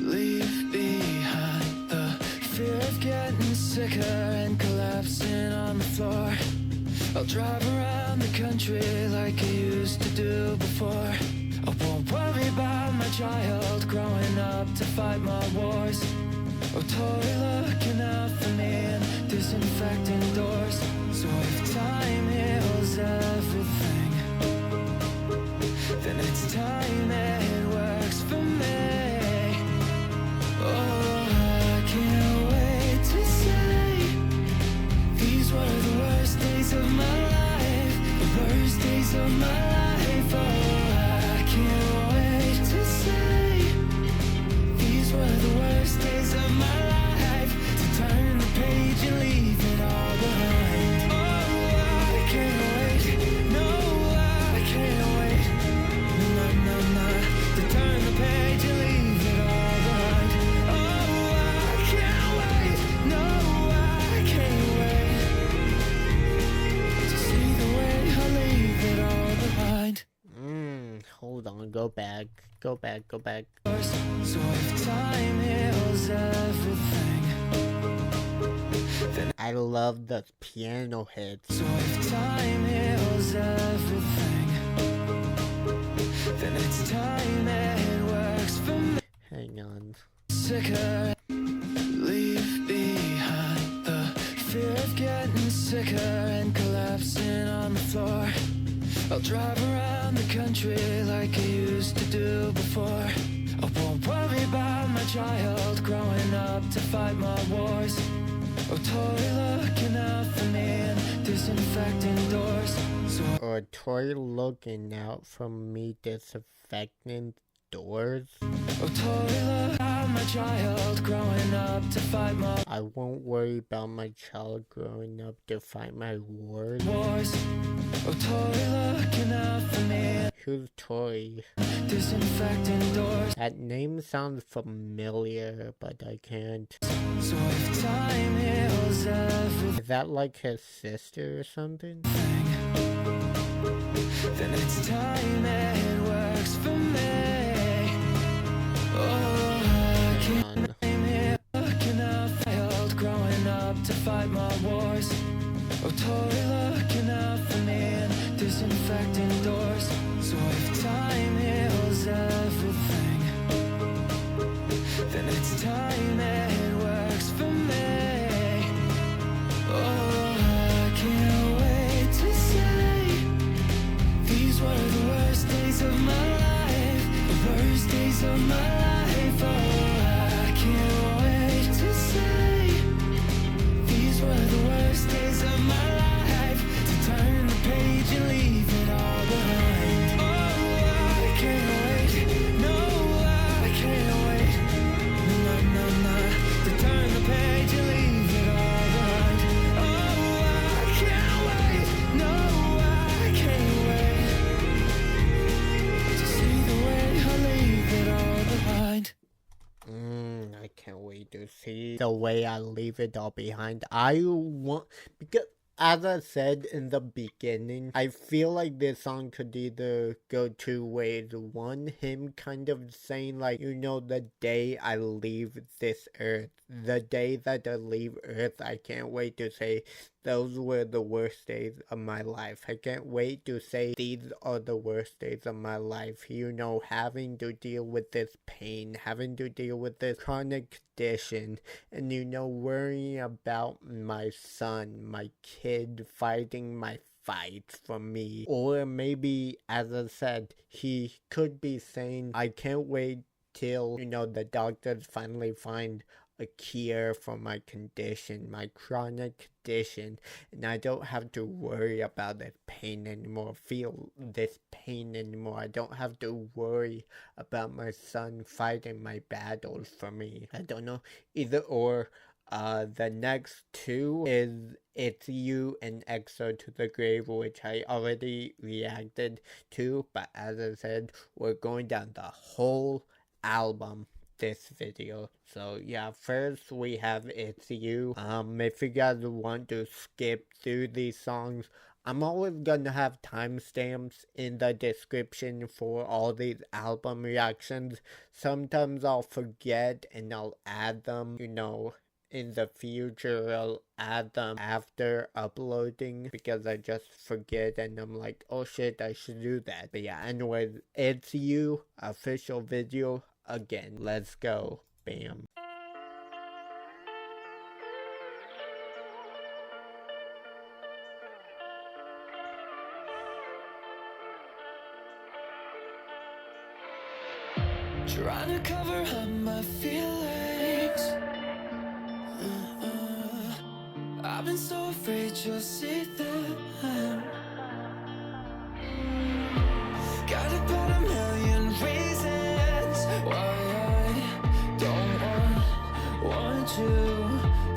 Leave behind the fear of getting sicker and collapsing on the floor. I'll drive around the country like I used to do before. I won't worry about my child growing up to fight my wars. Oh, Tori looking out for me and disinfecting doors. So if time heals everything, then it's time it works for me. Oh, I can't wait to say these were the worst days of my life, the worst days of my life. Oh, I can't wait to say these were the worst days of my life, to turn the page and leave it all behind. Oh, I can't wait, no, I can't wait, no, no, no, to turn the page and leave it all behind. Oh, I can't wait, no, I can't wait to see the way I leave it all behind. Hold on, go back. Go back. So if time heals everything, then I love the piano hits. so if time heals everything, then it's time it works for me. Hang on. Sicker, leave behind the fear of getting sicker and collapsing on the floor. I'll drive around the country like I used to do before. I won't worry about my child growing up to fight my wars. Oh, Tori looking out for me and disinfecting doors. So Or Tori looking out for me disinfecting doors. oh, Tori look at my child growing up to fight my I won't worry about my child growing up to fight my wars. wars. Oh, Tori looking out for me, Who's Tori? disinfecting doors. That name sounds familiar, but I can't. So if time heals everything, Is that like his sister or something? then it's time it works for me. Oh, I can't On. here looking out for child growing up to fight my wars. Oh, Tori looking out for me and disinfecting doors. So if time heals everything, then it's time it works for me. Oh, I can't wait to say these were the worst days of my life, the worst days of my life. Oh, I can't wait to say these were the worst days of my life, to turn the page and leave it all behind. Oh, I can't wait, no, I can't wait, no, no, no, to turn the page and leave it all behind. Oh, I can't wait, no, I can't wait to see the way I leave it all behind. I can't wait to see the way I leave it all behind. I want, because as I said in the beginning, I feel like this song could either go two ways. One, him kind of saying like, you know, the day I leave this earth, the day that I leave earth, I can't wait to say those were the worst days of my life. I can't wait to say these are the worst days of my life. You know, having to deal with this pain, having to deal with this chronic condition, and you know, worrying about my son, my kid, fighting my fights for me. Or maybe, as I said, he could be saying, I can't wait till, you know, the doctors finally find a cure for my condition, my chronic condition, and I don't have to worry about this pain anymore, feel this pain anymore. I don't have to worry about my son fighting my battles for me. I don't know, either or. The next two is It's You and EXO to the Grave, which I already reacted to, but as I said, we're going down the whole album this video. So yeah, first we have It's You. If you guys want to skip through these songs, I'm always gonna have timestamps in the description for all these album reactions. Sometimes I'll forget and I'll add them, you know, in the future. I'll add them after uploading because I just forget and I'm like, oh shit, I should do that. But yeah, anyways, It's You, official video. Again, let's go. Bam. Trying to cover up my feelings. I've been so afraid you'll see them. Got about a million reasons why I don't want you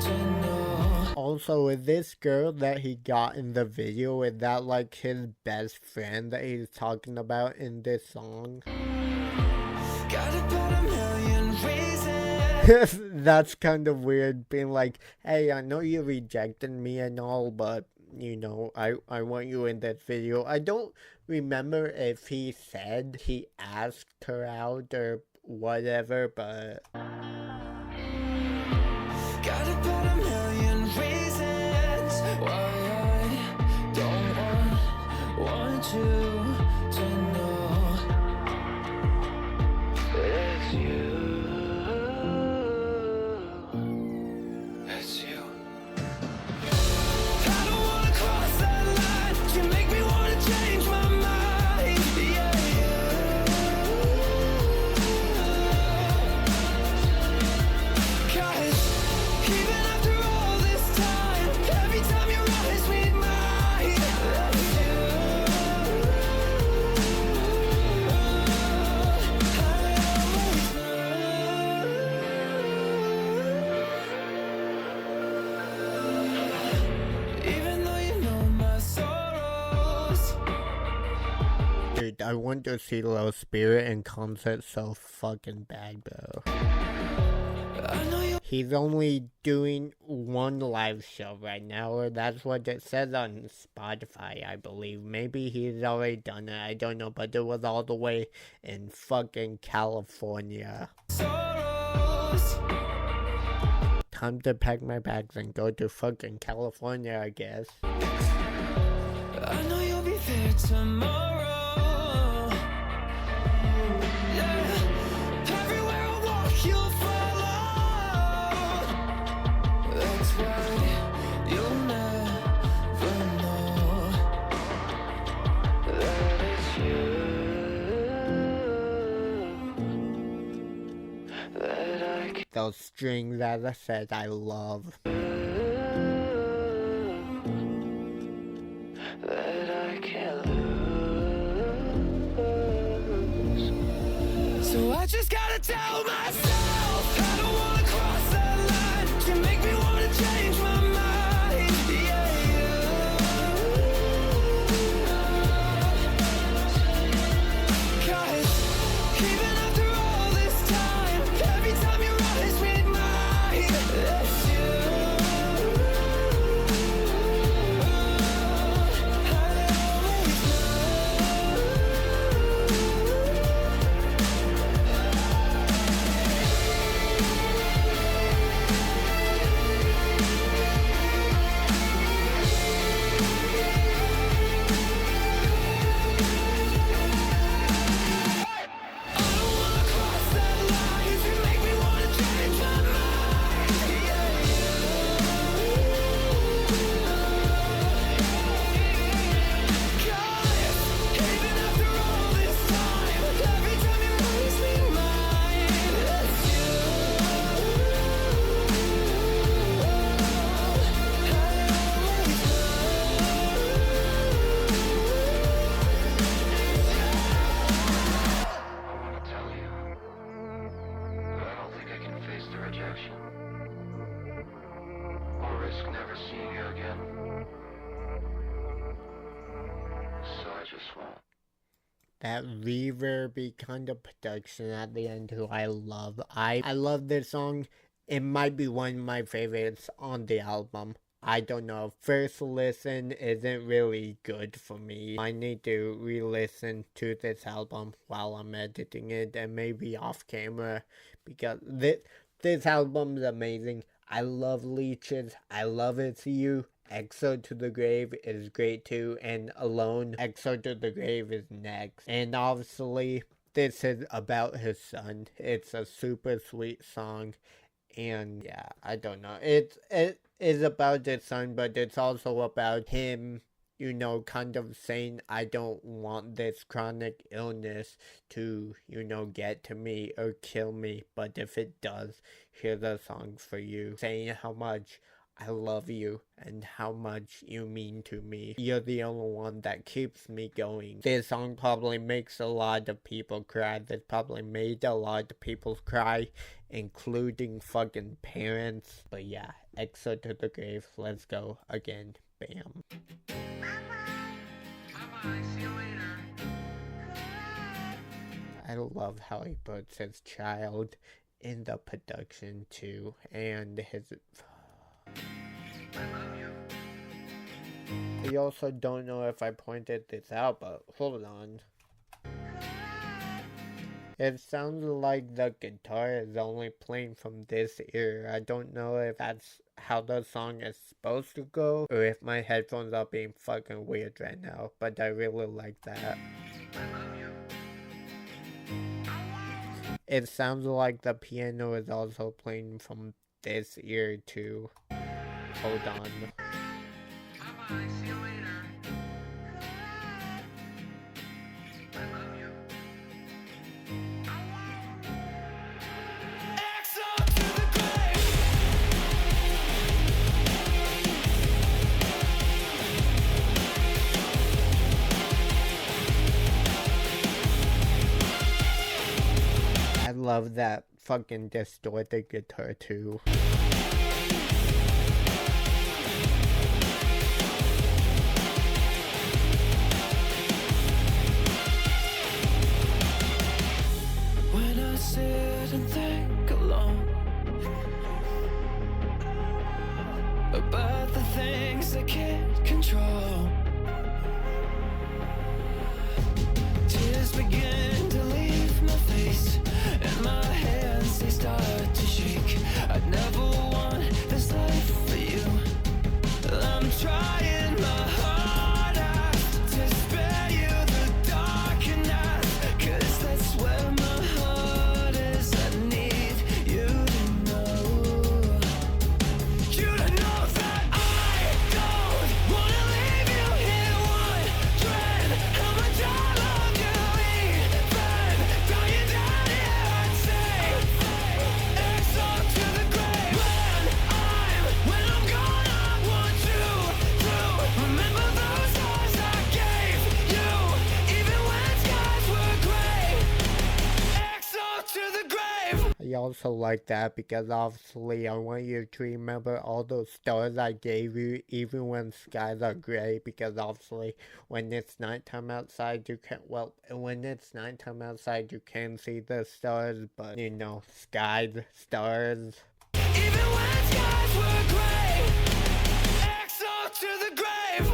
to know. Also, with this girl that he got in the video, is that like his best friend that he's talking about in this song? Got about a million reasons. That's kind of weird, being like, hey, I know you rejected me and all, but, you know, I want you in that video. I don't remember if he said he asked her out or whatever, but... Got about a million reasons why I don't want you to know. It's you. It's you. I don't wanna cross that line. You make me wanna change my mind. Yeah, Cause even after all this time, every time your eyes meet mine, that's you. Even though you know my sorrows. Dude, I want to see Low Spirit in concert so fucking bad, bro. I know you. He's only doing one live show right now, or that's what it says on Spotify, I believe. Maybe he's already done it, I don't know, but it was all the way in fucking California. Sorrows. Time to pack my bags and go to fucking California, I guess. I know you'll be there tomorrow. Yeah. Everywhere I walk, you'll follow. That's why you'll never know that it's you that I can. Those strings, as I said, I love. That I can't lose. So I just gotta tell myself I don't wanna cross that line. You make me wanna change my mind. Yeah, Cause even after all this time, every time your eyes meet mine, that's you. That reverby kind of production at the end who I love. I love this song. It might be one of my favorites on the album. I don't know. First listen isn't really good for me. I need to re-listen to this album while I'm editing it and maybe off camera because this album's amazing. I love Leeches. I love It's You. Exo to the Grave is great too, and Alone, Exo to the Grave is next. And obviously, this is about his son. It's a super sweet song, and yeah, I don't know. It is about his son, but it's also about him, you know, kind of saying, I don't want this chronic illness to, you know, get to me or kill me, but if it does, here's a song for you, saying how much I love you and how much you mean to me. You're the only one that keeps me going. This song probably makes a lot of people cry. This probably made a lot of people cry, including fucking parents. But yeah, Exo to the Grave. Let's go again. Bam. Bye-bye, see you later. I love how he puts his child in the production too, and his... I also don't know if I pointed this out, but hold on. It sounds like the guitar is only playing from this ear. I don't know if that's how the song is supposed to go, or if my headphones are being fucking weird right now, but I really like that. It sounds like the piano is also playing from this ear too. Hold on. Bye-bye, see you later. I love you. Exo to the grave. I love that fucking distorted guitar too. Sit and think alone about the things I can't control. Tears begin to leave my face, and my hands they start to shake. I'd never want this life for you. I'm trying my hard out to spare you the dark nights, 'cause that's where my heart is. I need you to know that I don't wanna leave you here wondering how much I love you. Even though you down here, I'd say exo to the grave. When I'm gone, I want you to remember those eyes I gave you, even when skies were gray. Exo to the grave. I also like that because obviously I want you to remember all those stars I gave you even when skies are gray, because obviously when it's nighttime outside you can't, well, when it's nighttime outside you can see the stars, but you know, skies, stars. Even when skies were gray. Exo to the grave.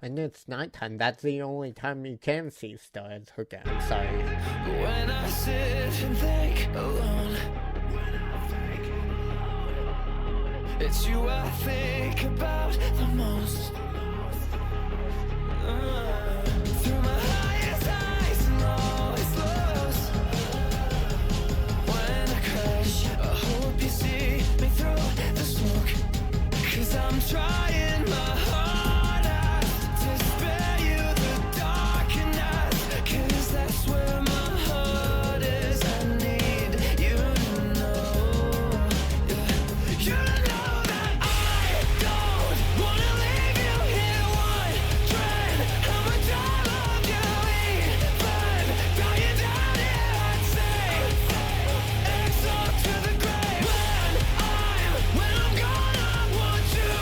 When it's nighttime, that's the only time you can see stars. Okay, I'm sorry. When I sit and think alone, it's you I think about the most. Through my highest highs and lowest lows, when I crash, I hope you see me through the smoke, 'cause I'm trying my hard out to spare you the dark nights, 'cause that's where my heart is. I need you to know, you to know that I don't wanna leave you here wondering how much I love you. Even though you down here, I'd say exo to the grave. When I'm gone, I want you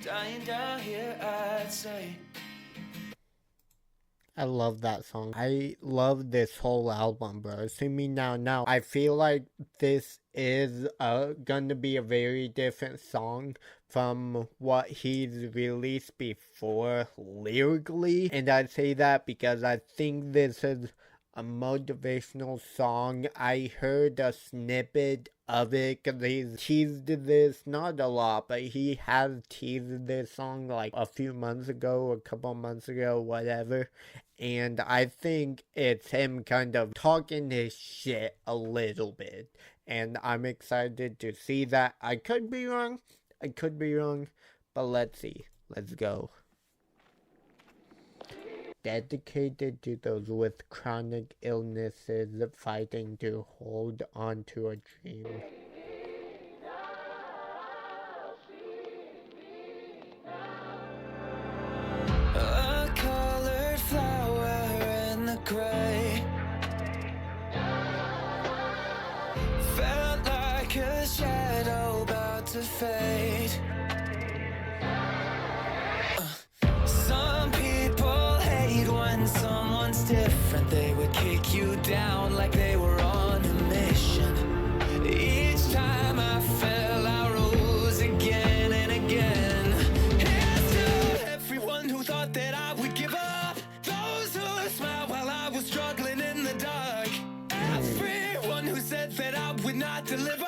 dying down here, I'd say. I love that song. I love this whole album, bro. See Me Now. Now, I feel like this is gonna be a very different song from what he's released before lyrically. And I say that because I think this is a motivational song. I heard a snippet of it because he's teased this, not a lot, but he has teased this song like a few months ago, a couple months ago, whatever. And I think it's him kind of talking his shit a little bit. And I'm excited to see that. I could be wrong, but let's see. Let's go. Dedicated to those with chronic illnesses fighting to hold on to a dream. A colored flower in the gray felt like a shadow about to fade. Some people hate when someone's different. They would kick you down like they were on a mission. Each time I fell, I rose again and again. Here's to everyone who thought that I would give up. Those who smiled while I was struggling in the dark. Everyone who said that I would not deliver.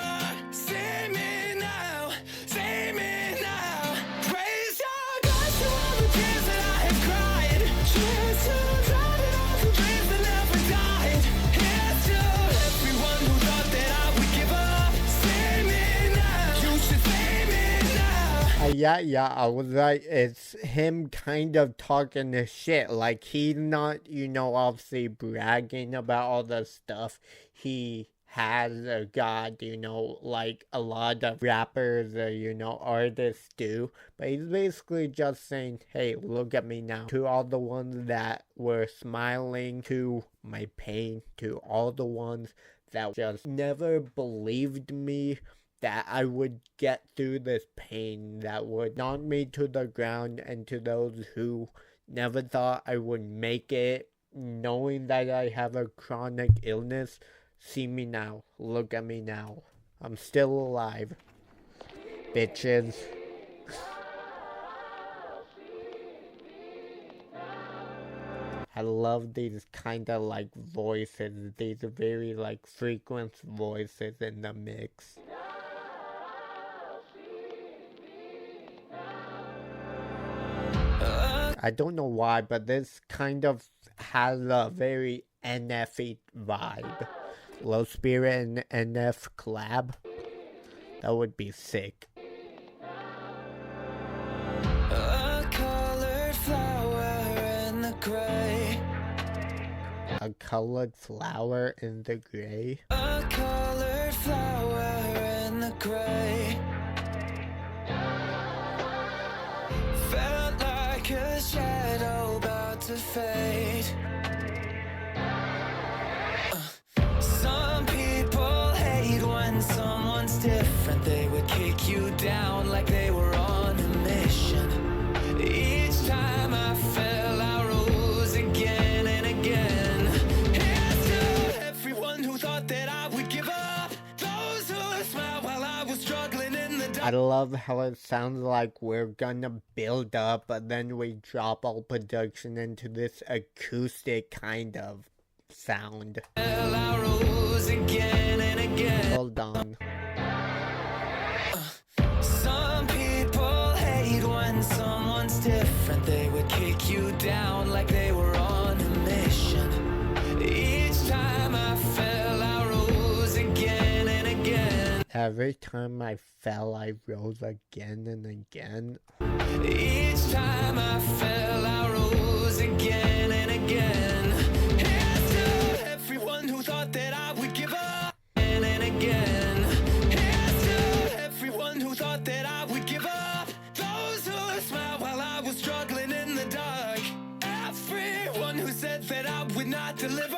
See me now, see me now. Raise your glass to all the tears that I have cried. Cheers to drowning all the dreams that never died. Here's to everyone who thought that I would give up. See me now, you should see me now. Yeah, I was right. It's him kind of talking his shit. Like, he's not, obviously bragging about all the stuff he has or got, like a lot of rappers or, artists do. But he's basically just saying, hey, look at me now. To all the ones that were smiling, to my pain, to all the ones that just never believed me that I would get through this pain, that would knock me to the ground, and to those who never thought I would make it, knowing that I have a chronic illness. See me now. Look at me now. I'm still alive. Bitches. I love these kind of like voices. These very like frequent voices in the mix. I don't know why, but this kind of has a very NF-y vibe. Low Spirit and NF collab. That would be sick. A colored flower in the gray. A colored flower in the gray. A colored flower in the gray. Felt like a shadow about to fade. Some people hate when someone's different. They would kick you down like they were on a mission. Each time I fell, I rose again and again. Here's to everyone who thought that I would give up. Those who smiled while I was struggling in the dark. I love how it sounds like we're gonna build up, but then we drop all production into this acoustic kind of sound. I rose again and again. Hold on. Some people hate when someone's different. They would kick you down like they were on a mission. Each time I fell, I rose again and again. Every time I fell, I rose again and again. Each time I fell, I rose again and again. Here's to everyone who thought that I would give up. And again. Here's to everyone who thought that I would give up. Those who smiled while I was struggling in the dark. Everyone who said that I would not deliver.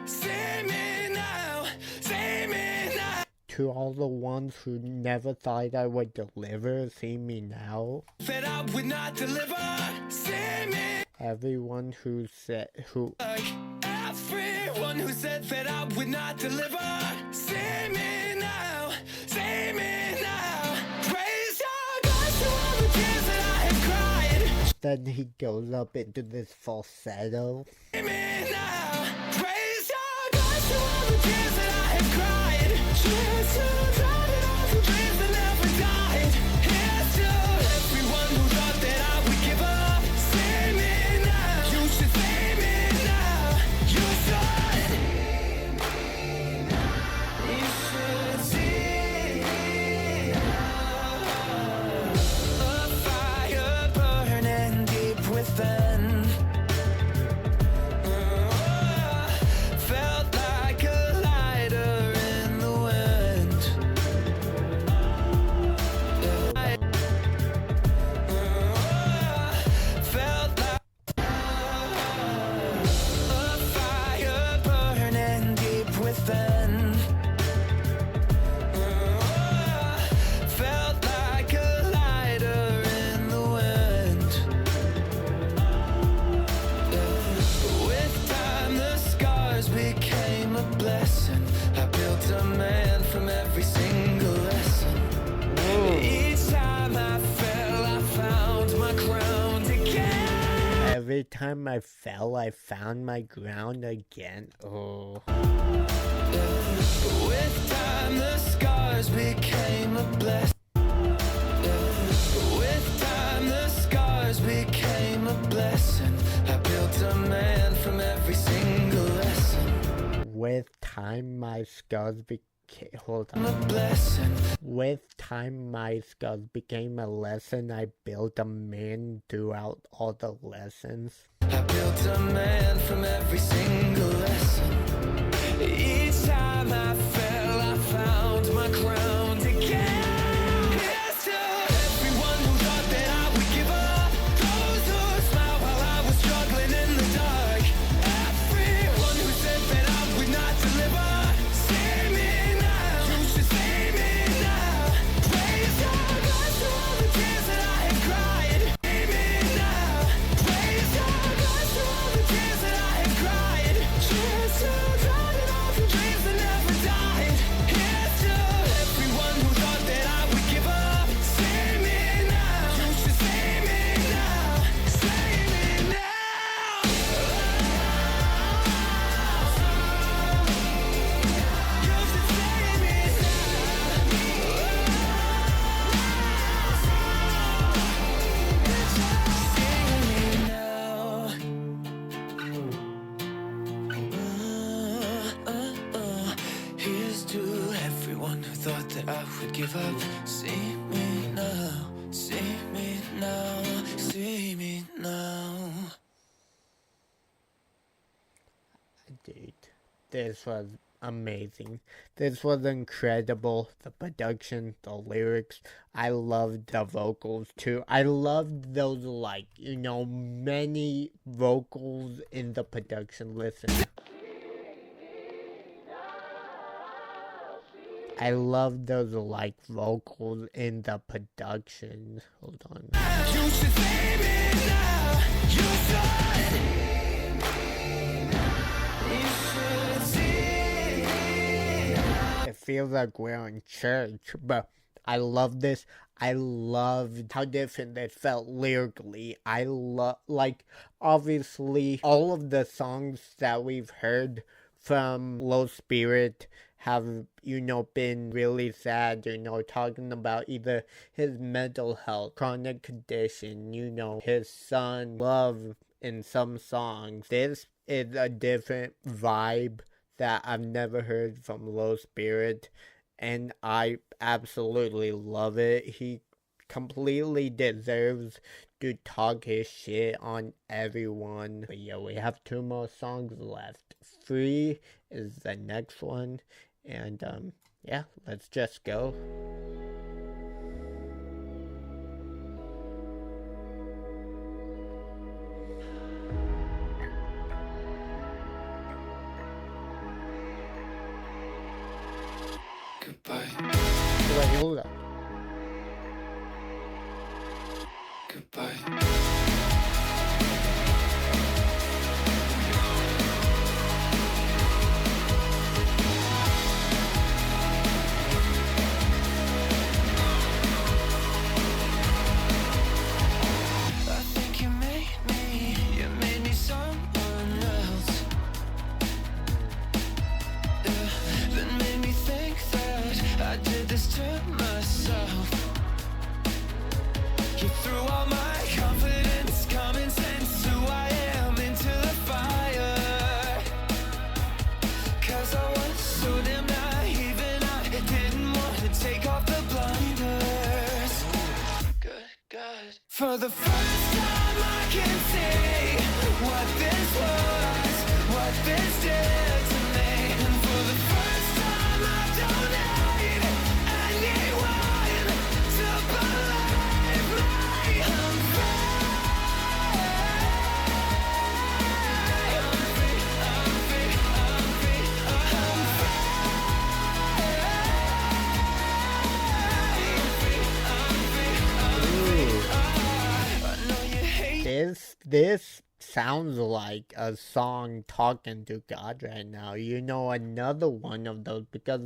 See me now, see me now. To all the ones who never thought I would deliver, see me now. That I would not deliver. See me. Everyone who said Everyone who said that I would not deliver. See me now. See me now. Praise your God to all the tears that I have cried. Then he goes up into this falsetto. See me now. Praise your God to all the tears that I have cried. Cheers to drown it all from dreams that never died. Here's to everyone who thought that I would give up. See me now. You should see me now. You should. You should see a fire burning deep within. Felt like a lighter in the wind. Felt like a fire burning deep within. Felt like a lighter in the wind. With time the scars became a blessing. I built a man from every single lesson. Each time I fell, I found my ground again. Every time I fell, I found my ground again. Oh. With time the scars became a blessing. With time the scars became a blessing. I built a man from every single lesson. With time, my scars became. Hold on. A blessing. With time, my scars became a lesson. I built a man throughout all the lessons. I built a man from every single lesson. Each time I fell, I found my ground again. Here's to everyone who thought that I would give up. Those who smiled while I was struggling in the dark. Everyone who said that I would not deliver. See me now. You should see me now. Praise your God to all the tears that I have cried. See me now. Praise your God to all the tears that I have cried. Cheers to drown it all from dreams that never died. Here's to everyone who thought that I would give up. See me now. You should see me now. See me now. You should see me now. Here's to everyone who thought that I would give up. See me now, see me now, see me now. Dude, this was amazing. This was incredible. The production, the lyrics. I loved the vocals too. I loved those, like, many vocals in the production. Listen. I love those, like, vocals in the production. Hold on. You should see me now. You should. You should see. It feels like we're in church, but I love this. I loved how different it felt lyrically. I love, like, obviously, all of the songs that we've heard from Low Spirit have, been really sad, talking about either his mental health, chronic condition, his son, love in some songs. This is a different vibe that I've never heard from Low Spirit, and I absolutely love it. He completely deserves to talk his shit on everyone. But yeah, we have 2 more songs left. Free is the next one, and yeah, let's just go. Goodbye. For the first time I can see what this was, what this did to me. And for the first time I don't need anyone to believe me. I'm free, I'm free, I'm free, I'm free, I'm This sounds like a song talking to God right now. You know, another one of those, because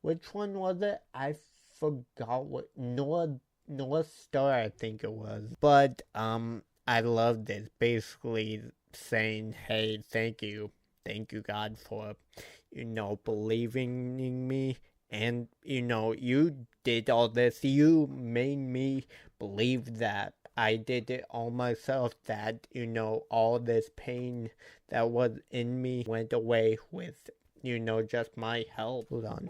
which one was it? I forgot what, North Star, I think it was. But, I love this, basically saying, hey, thank you God for, believing in me. And, you did all this, you made me believe that I did it all myself, that, all this pain that was in me went away with, just my help. Hold on.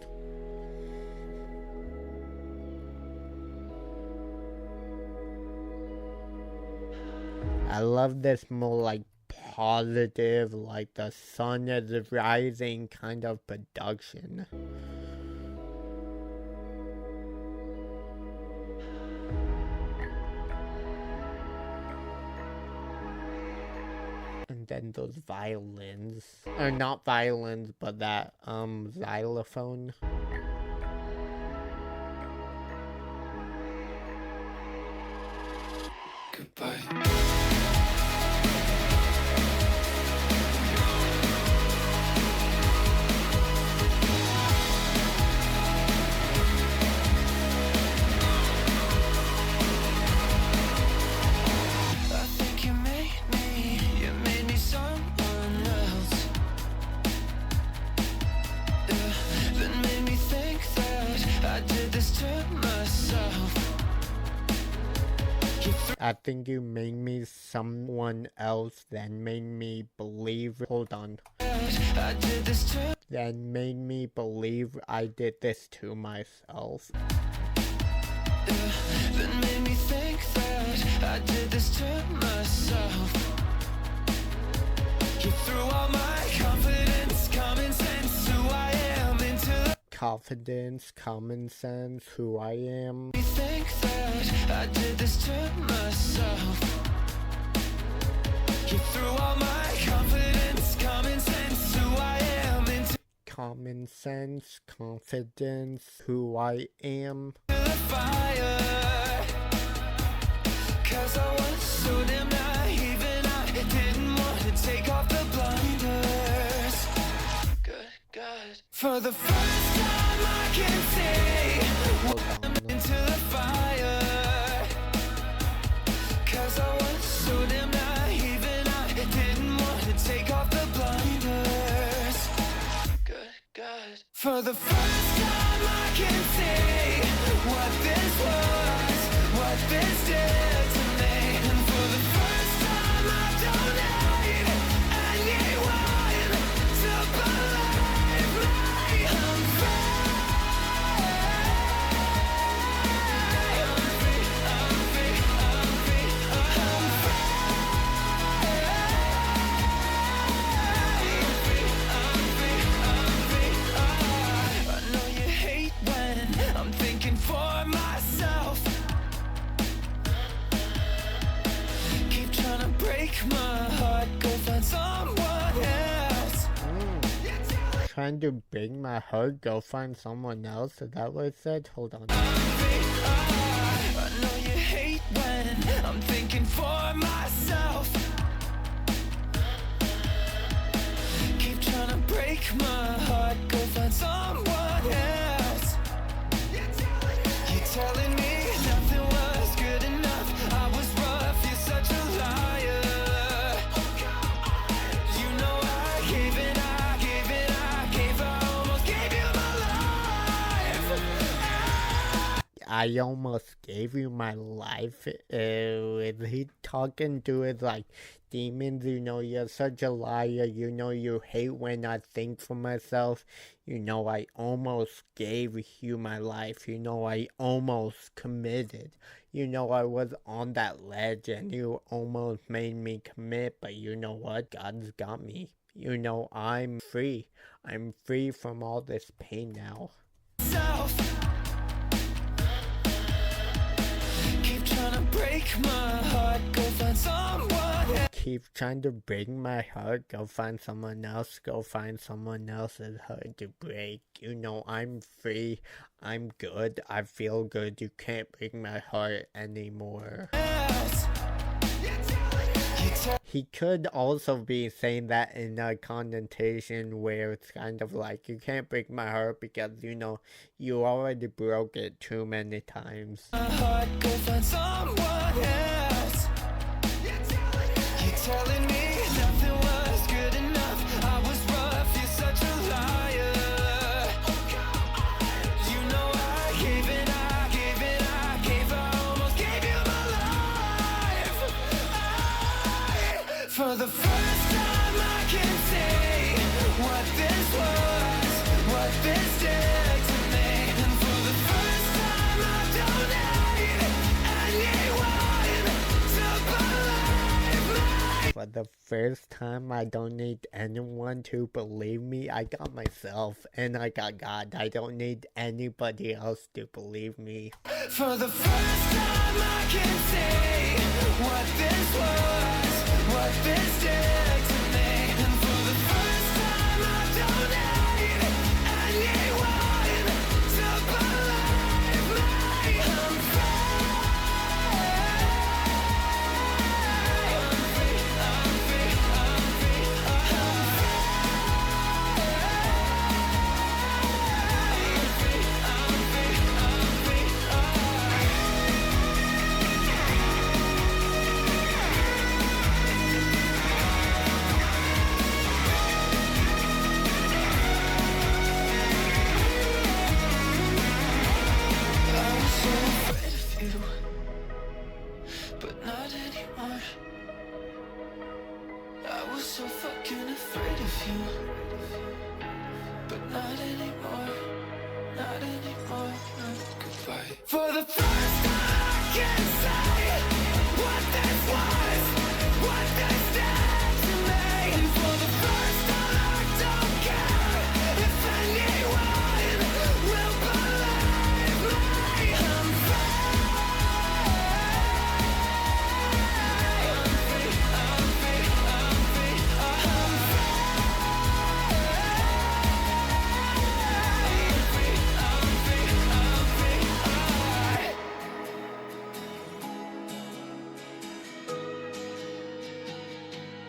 I love this more like positive, like the sun is rising kind of production. And then those violins, or not violins, but that xylophone. goodbye. I think you made me someone else, then made me believe. Hold on. Then made me believe I did this to myself. Then made me think that I did this to myself. You threw all my confidence, common sense, who I am into confidence, common sense, who I am. You think that I did this to myself. You threw all my confidence, common sense, who I am into common sense, confidence, who I am. the fire. Cause I was so damn naive and I didn't want to take off the blinders. Good God. For the first time I can see into the fire. Cause I was so damn naive and I didn't want to take off the blinders. Good God. For the first time I can see what this was, what this did to me. And for the first time I don't need anyone to believe me. I'm free, I'm free, I'm free, I'm free, I'm free. I know you hate when I'm thinking for myself. Keep trying to break my heart, go find someone else. Trying to break my heart, go find someone else? Is that what it said? Hold on. I know you hate when I'm thinking for myself. Keep trying to break my heart, go find someone else. You're telling me nothing was good enough. I was rough, you're such a liar. You know I gave it, I gave it, I gave, I almost gave you my life. I almost gave you my life. Is he talking to his, like, demons? You know, you're such a liar. You know, you hate when I think for myself. You know, I almost gave you my life. You know, I almost committed. You know, I was on that ledge and you almost made me commit. But you know what? God's got me. You know, I'm free. I'm free from all this pain now. Keep trying to break my heart, go find someone else. Keep trying to break my heart, go find someone else. Go find someone else's heart to break. You know, I'm free. I'm good. I feel good. You can't break my heart anymore. He could also be saying that in a connotation where it's kind of like, you can't break my heart because, you know, you already broke it too many times. My heart, go find someone else. You're telling me nothing was good enough. I was rough, you're such a liar. You know I gave it, I gave it, I gave, I almost gave you my life. For the first time I can say what this was, what this did to me. And for the first time I don't need anyone to believe me. For the first time, I don't need anyone to believe me. I got myself and I got God. I don't need anybody else to believe me. For the first time I can say what this was, what this did to me. And for the first time I don't need anyone to believe me. I'm free, I'm free, I'm free, I'm free, I'm free, I'm free, I was so afraid of you, but not anymore. I was so fucking afraid of you, but not anymore. Not anymore. No, goodbye. For the first time I can say what this was, what this did to me. And for the first time I don't care if anyone will believe me. I'm free, I'm free, I'm free, I'm free, I'm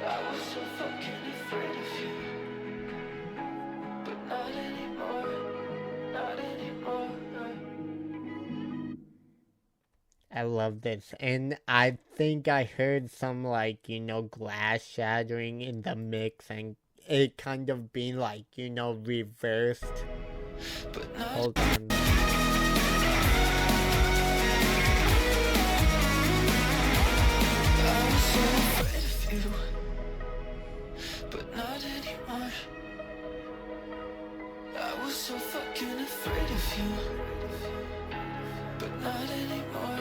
I was so fucking afraid of you, but not anymore, not anymore. I love this. And I think I heard some, like, you know, glass shattering in the mix and it kind of being, like, you know, reversed. But not Hold on. I was so afraid of you, but not anymore. I was so fucking afraid of you, but not anymore,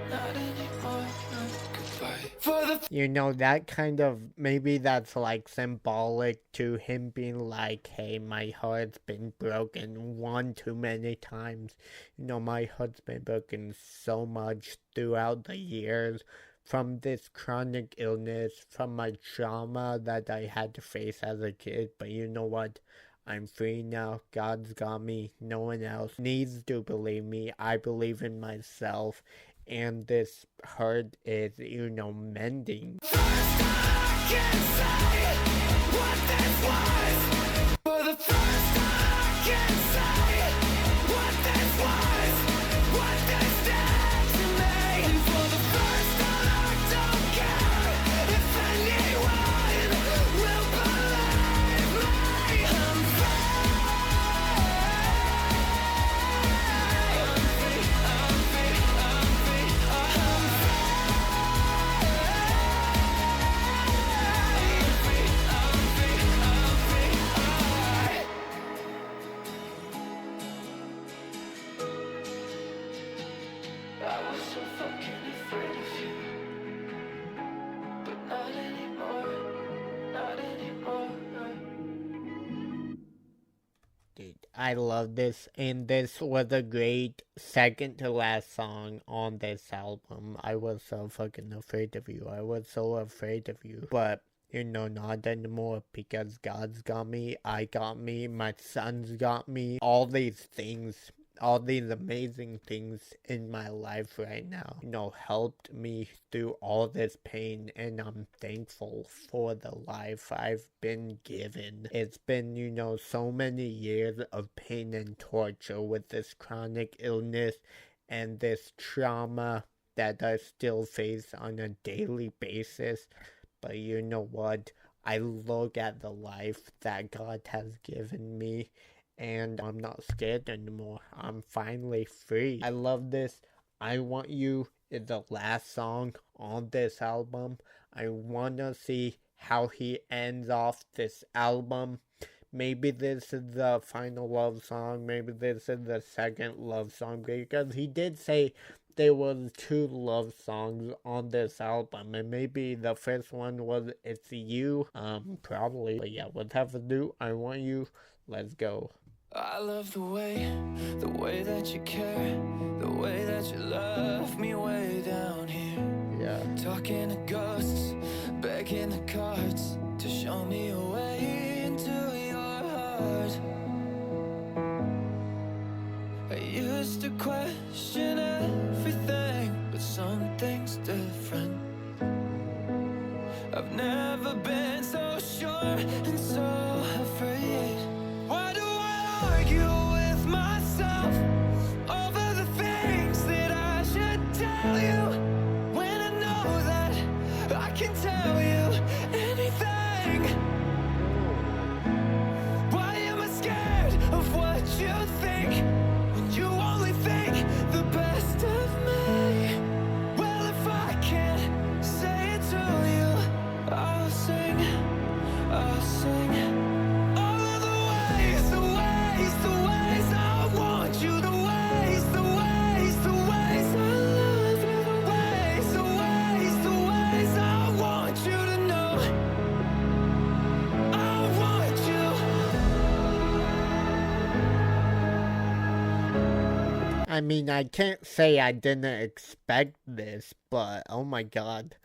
not anymore. No, goodbye. For the You know, that kind of, maybe that's like symbolic to him being like, hey, my heart's been broken one too many times. You know, my heart's been broken so much throughout the years from this chronic illness, from my trauma that I had to face as a kid. But you know what? I'm free now. God's got me. No one else needs to believe me. I believe in myself. And this hurt is, you know, mending. first time I can say what this was. For the first time I can say what this was, what this did to me. And for the first time I don't care if anyone will believe me. I'm free, I'm free, I'm fucking afraid of you. But not anymore, not anymore. Dude, I love this, and this was a great second to last song on this album. I was so fucking afraid of you. I was so afraid of you. But, you know, not anymore, because God's got me, I got me, my son's got me. All these things, all these amazing things in my life right now, you know, helped me through all this pain, and I'm thankful for the life I've been given. It's been, you know, so many years of pain and torture with this chronic illness and this trauma that I still face on a daily basis. But you know what? I look at the life that God has given me, and I'm not scared anymore. I'm finally free. I love this. I Want You is the last song on this album. I want to see how he ends off this album. Maybe this is the final love song. Maybe this is the second love song, because he did say there was 2 love songs on this album, and maybe the first one was It's You, probably. But yeah, whatever do, I Want You, let's go. I love the way that you care, the way that you love me way down here. Yeah. Talking to ghosts, begging the cards to show me a way into your heart. I used to question everything, but something's different. I've never been so sure and so afraid. Why do I argue with myself over the things that I should tell you, when I know that I can tell you anything? Why am I scared of what you think, when you only think the best of me? Well, if I can't say it to you, I'll sing, I'll sing. All of the ways, the ways, the ways I want you, the ways, the ways, the ways I love you, the ways, the ways, the ways I want you to know. I want you. I mean, I can't say I didn't expect this, but oh my god.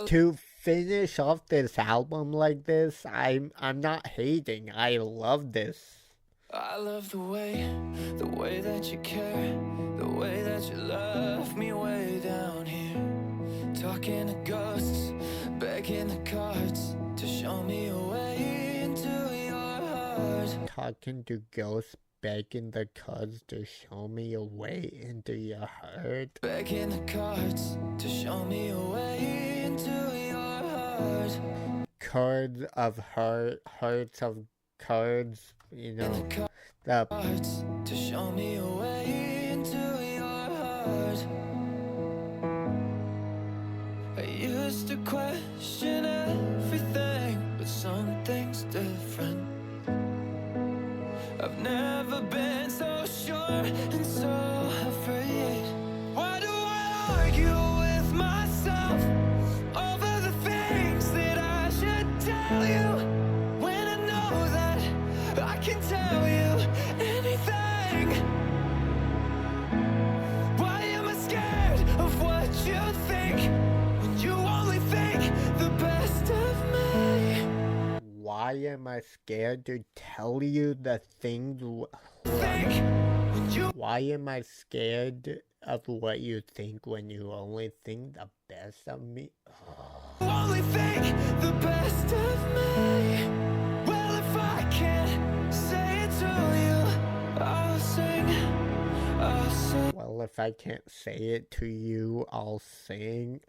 To finish off this album like this, I'm not hating. I love this. I love the way that you care, the way that you love me way down here. Talking to ghosts, begging the cards to show me a way into your heart. Talking to ghosts, begging the cards to show me a way into your heart. Begging the cards to show me a way into your heart. Cards of heart, hearts of cards, you know, the Cards to show me a way into your heart. I used to question everything, but something's different. I've never been so sure and so afraid. Why do I argue with myself over the things that I should tell you, when I know that I can tell you anything? Why am I scared of what you think, when you only think the best of me? why am I scared to tell you the things? Think when you Why am I scared of what you think when you only think the best of me? only think the best of me. Well, if I can't say it to you, I'll sing, I'll sing. Well, if I can't say it to you, I'll sing.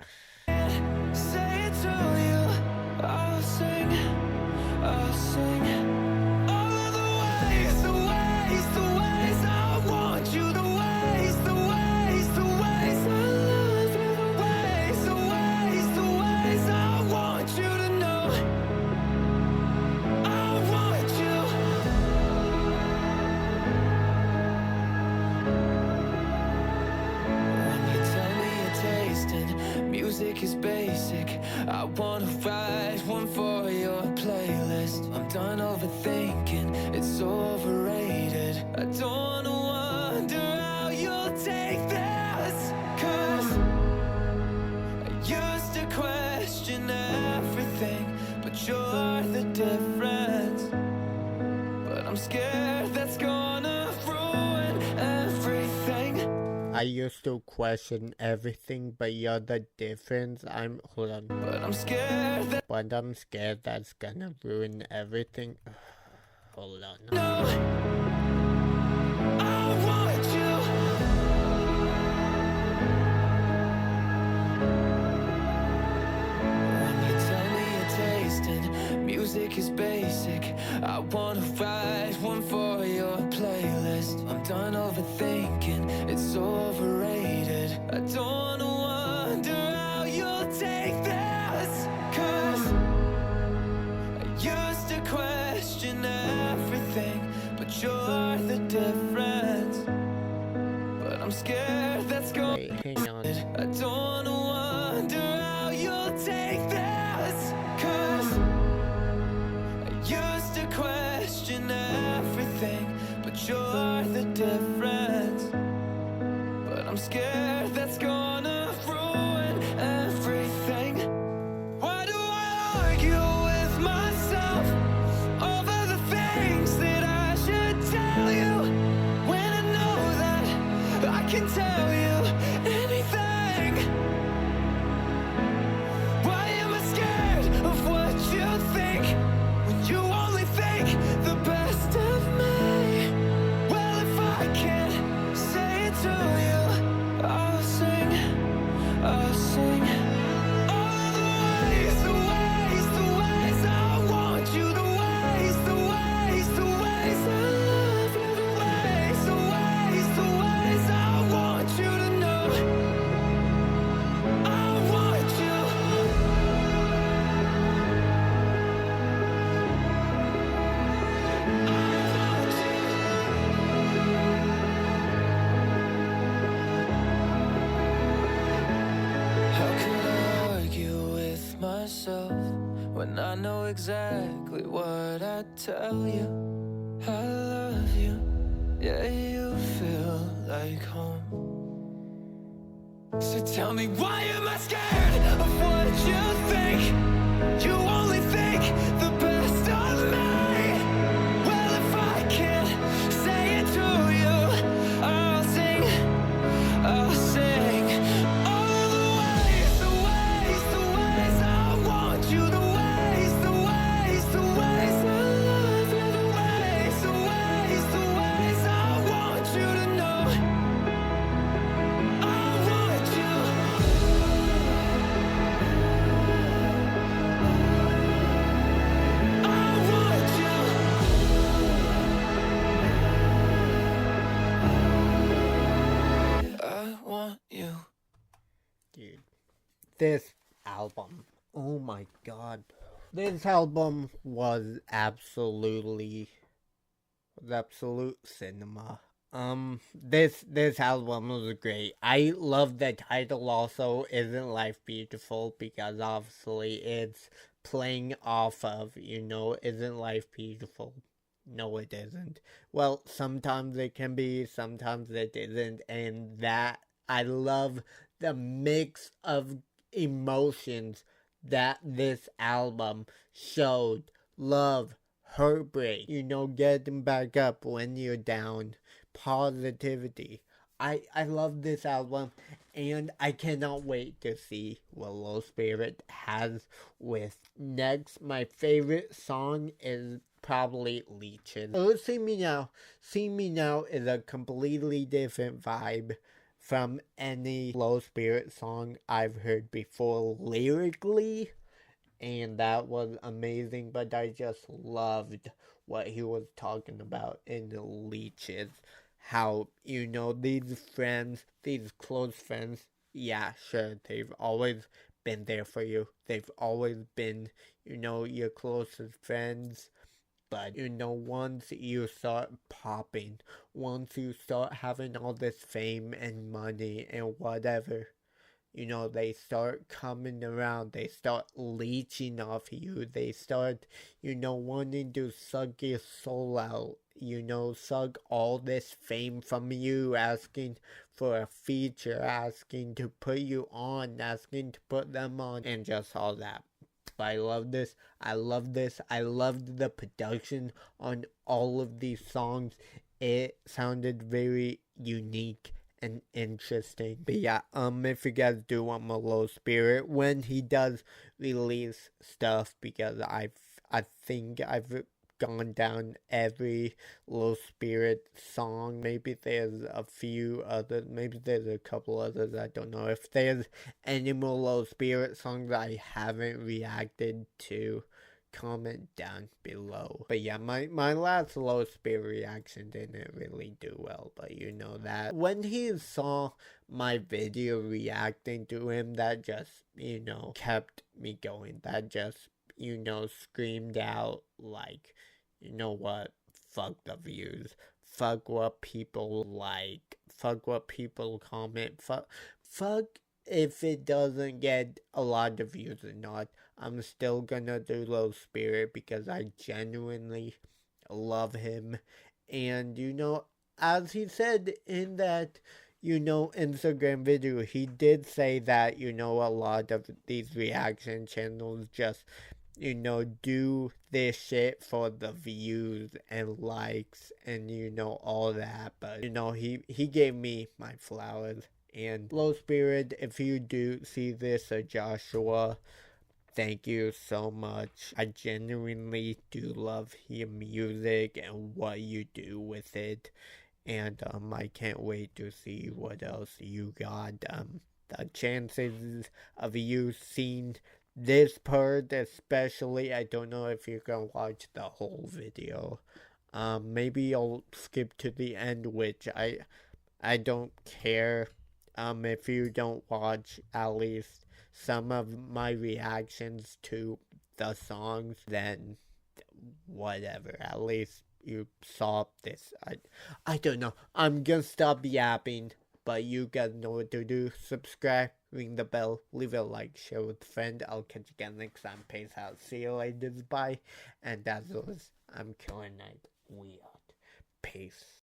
Say it to you, I'll sing, I'll sing. All of the ways, the ways, the ways I want you, the ways, the ways, the ways I love you, the ways, the ways, the ways I want you to know. I want you. When you tell me you're music is basic. I wanna write one for your playlist. I'm done overthinking, it's overrated. I don't wanna wonder how you'll take this. 'Cause I used to question everything, but you're the difference. But I'm scared that's gonna ruin everything. I used to question everything, but you're the difference. Hold on. But I'm scared that's gonna ruin everything. Hold on. No, I want you. When you tell me you're tasting, music is basic. I wanna write one for your playlist. I'm done overthinking, it's overrated. I don't wonder how you'll take this. 'Cause I used to question everything, but you're the difference. But I'm scared that's going. Wait, hang on. I don't wonder how you'll take this. 'Cause I used to question everything, but you're the difference. But I'm scared that's gonna ruin everything. Why do I argue with myself over the things that I should tell you, when I know that I can tell you anything? Why am I scared of what you think, when you only think the best of me? Well, if I can't say it to you, I'll sing all the ways, the ways, the ways I want you, the ways, the ways, the ways I love you, the ways, the ways, the ways I want you to know. I want you. How could I argue with myself when I know exactly what I tell you? I love you, yeah, you feel like home. So tell me, why am I scared of what you think? You only think the best of me. Well, if I can't say it to you, I'll sing all the ways, the ways, the ways I want you, the ways, the ways, the ways I love you, the ways, the ways, the ways I want you to know. I want you. I want you. I want you. Dude, this album, oh my god, this album was absolute cinema. This album was great. I love the title also, Isn't Life Beautiful, because obviously it's playing off of, Isn't Life Beautiful? No, it isn't. Well, sometimes it can be, sometimes it isn't, and that, I love the mix of emotions that this album showed. Love, heartbreak, getting back up when you're down, positivity. I love this album, and I cannot wait to see what Low Spirit has with next. My favorite song is probably Leeches. Oh, See Me Now. See Me Now is a completely different vibe from any Low Spirit song I've heard before lyrically, and that was amazing. But I just loved what he was talking about in the Leeches. How, these friends, these close friends, yeah, sure, they've always been there for you. They've always been, your closest friends. But, once you start popping, once you start having all this fame and money and whatever, you know, they start coming around, they start leeching off you, they start, you know, wanting to suck your soul out, you know, suck all this fame from you, asking for a feature, asking to put you on, asking to put them on, and just all that. I love this. I love this. I loved the production on all of these songs. It sounded very unique and interesting. But yeah, if you guys do want more Low Spirit when he does release stuff, because I think I've gone down every Low Spirit song. Maybe there's a few others, maybe there's a couple others, I don't know. If there's any more Low Spirit songs I haven't reacted to, comment down below. But yeah, my last Low Spirit reaction didn't really do well, but you know that. When he saw my video reacting to him, that just, you know, kept me going. That just, you know, screamed out like, you know what, fuck the views, fuck what people like, fuck what people comment, fuck if it doesn't get a lot of views or not. I'm still gonna do Low Spirit because I genuinely love him. And, you know, as he said in that, you know, Instagram video, he did say that, you know, a lot of these reaction channels just, you know, do this shit for the views and likes and, you know, all that. But, you know, he gave me my flowers. And Low Spirit, if you do see this, Joshua, thank you so much. I genuinely do love your music and what you do with it. And I can't wait to see what else you got. The chances of you seeing this part especially, I don't know if you can watch the whole video. Maybe I'll skip to the end, which I don't care. If you don't watch at least some of my reactions to the songs, then whatever. At least you saw this. I don't know. I'm gonna stop yapping, but you guys know what to do. Subscribe, ring the bell, leave a like, share with a friend. I'll catch you again next time. Peace out. See you later. Bye. And as always, I'm Killer Knight. We out. Peace.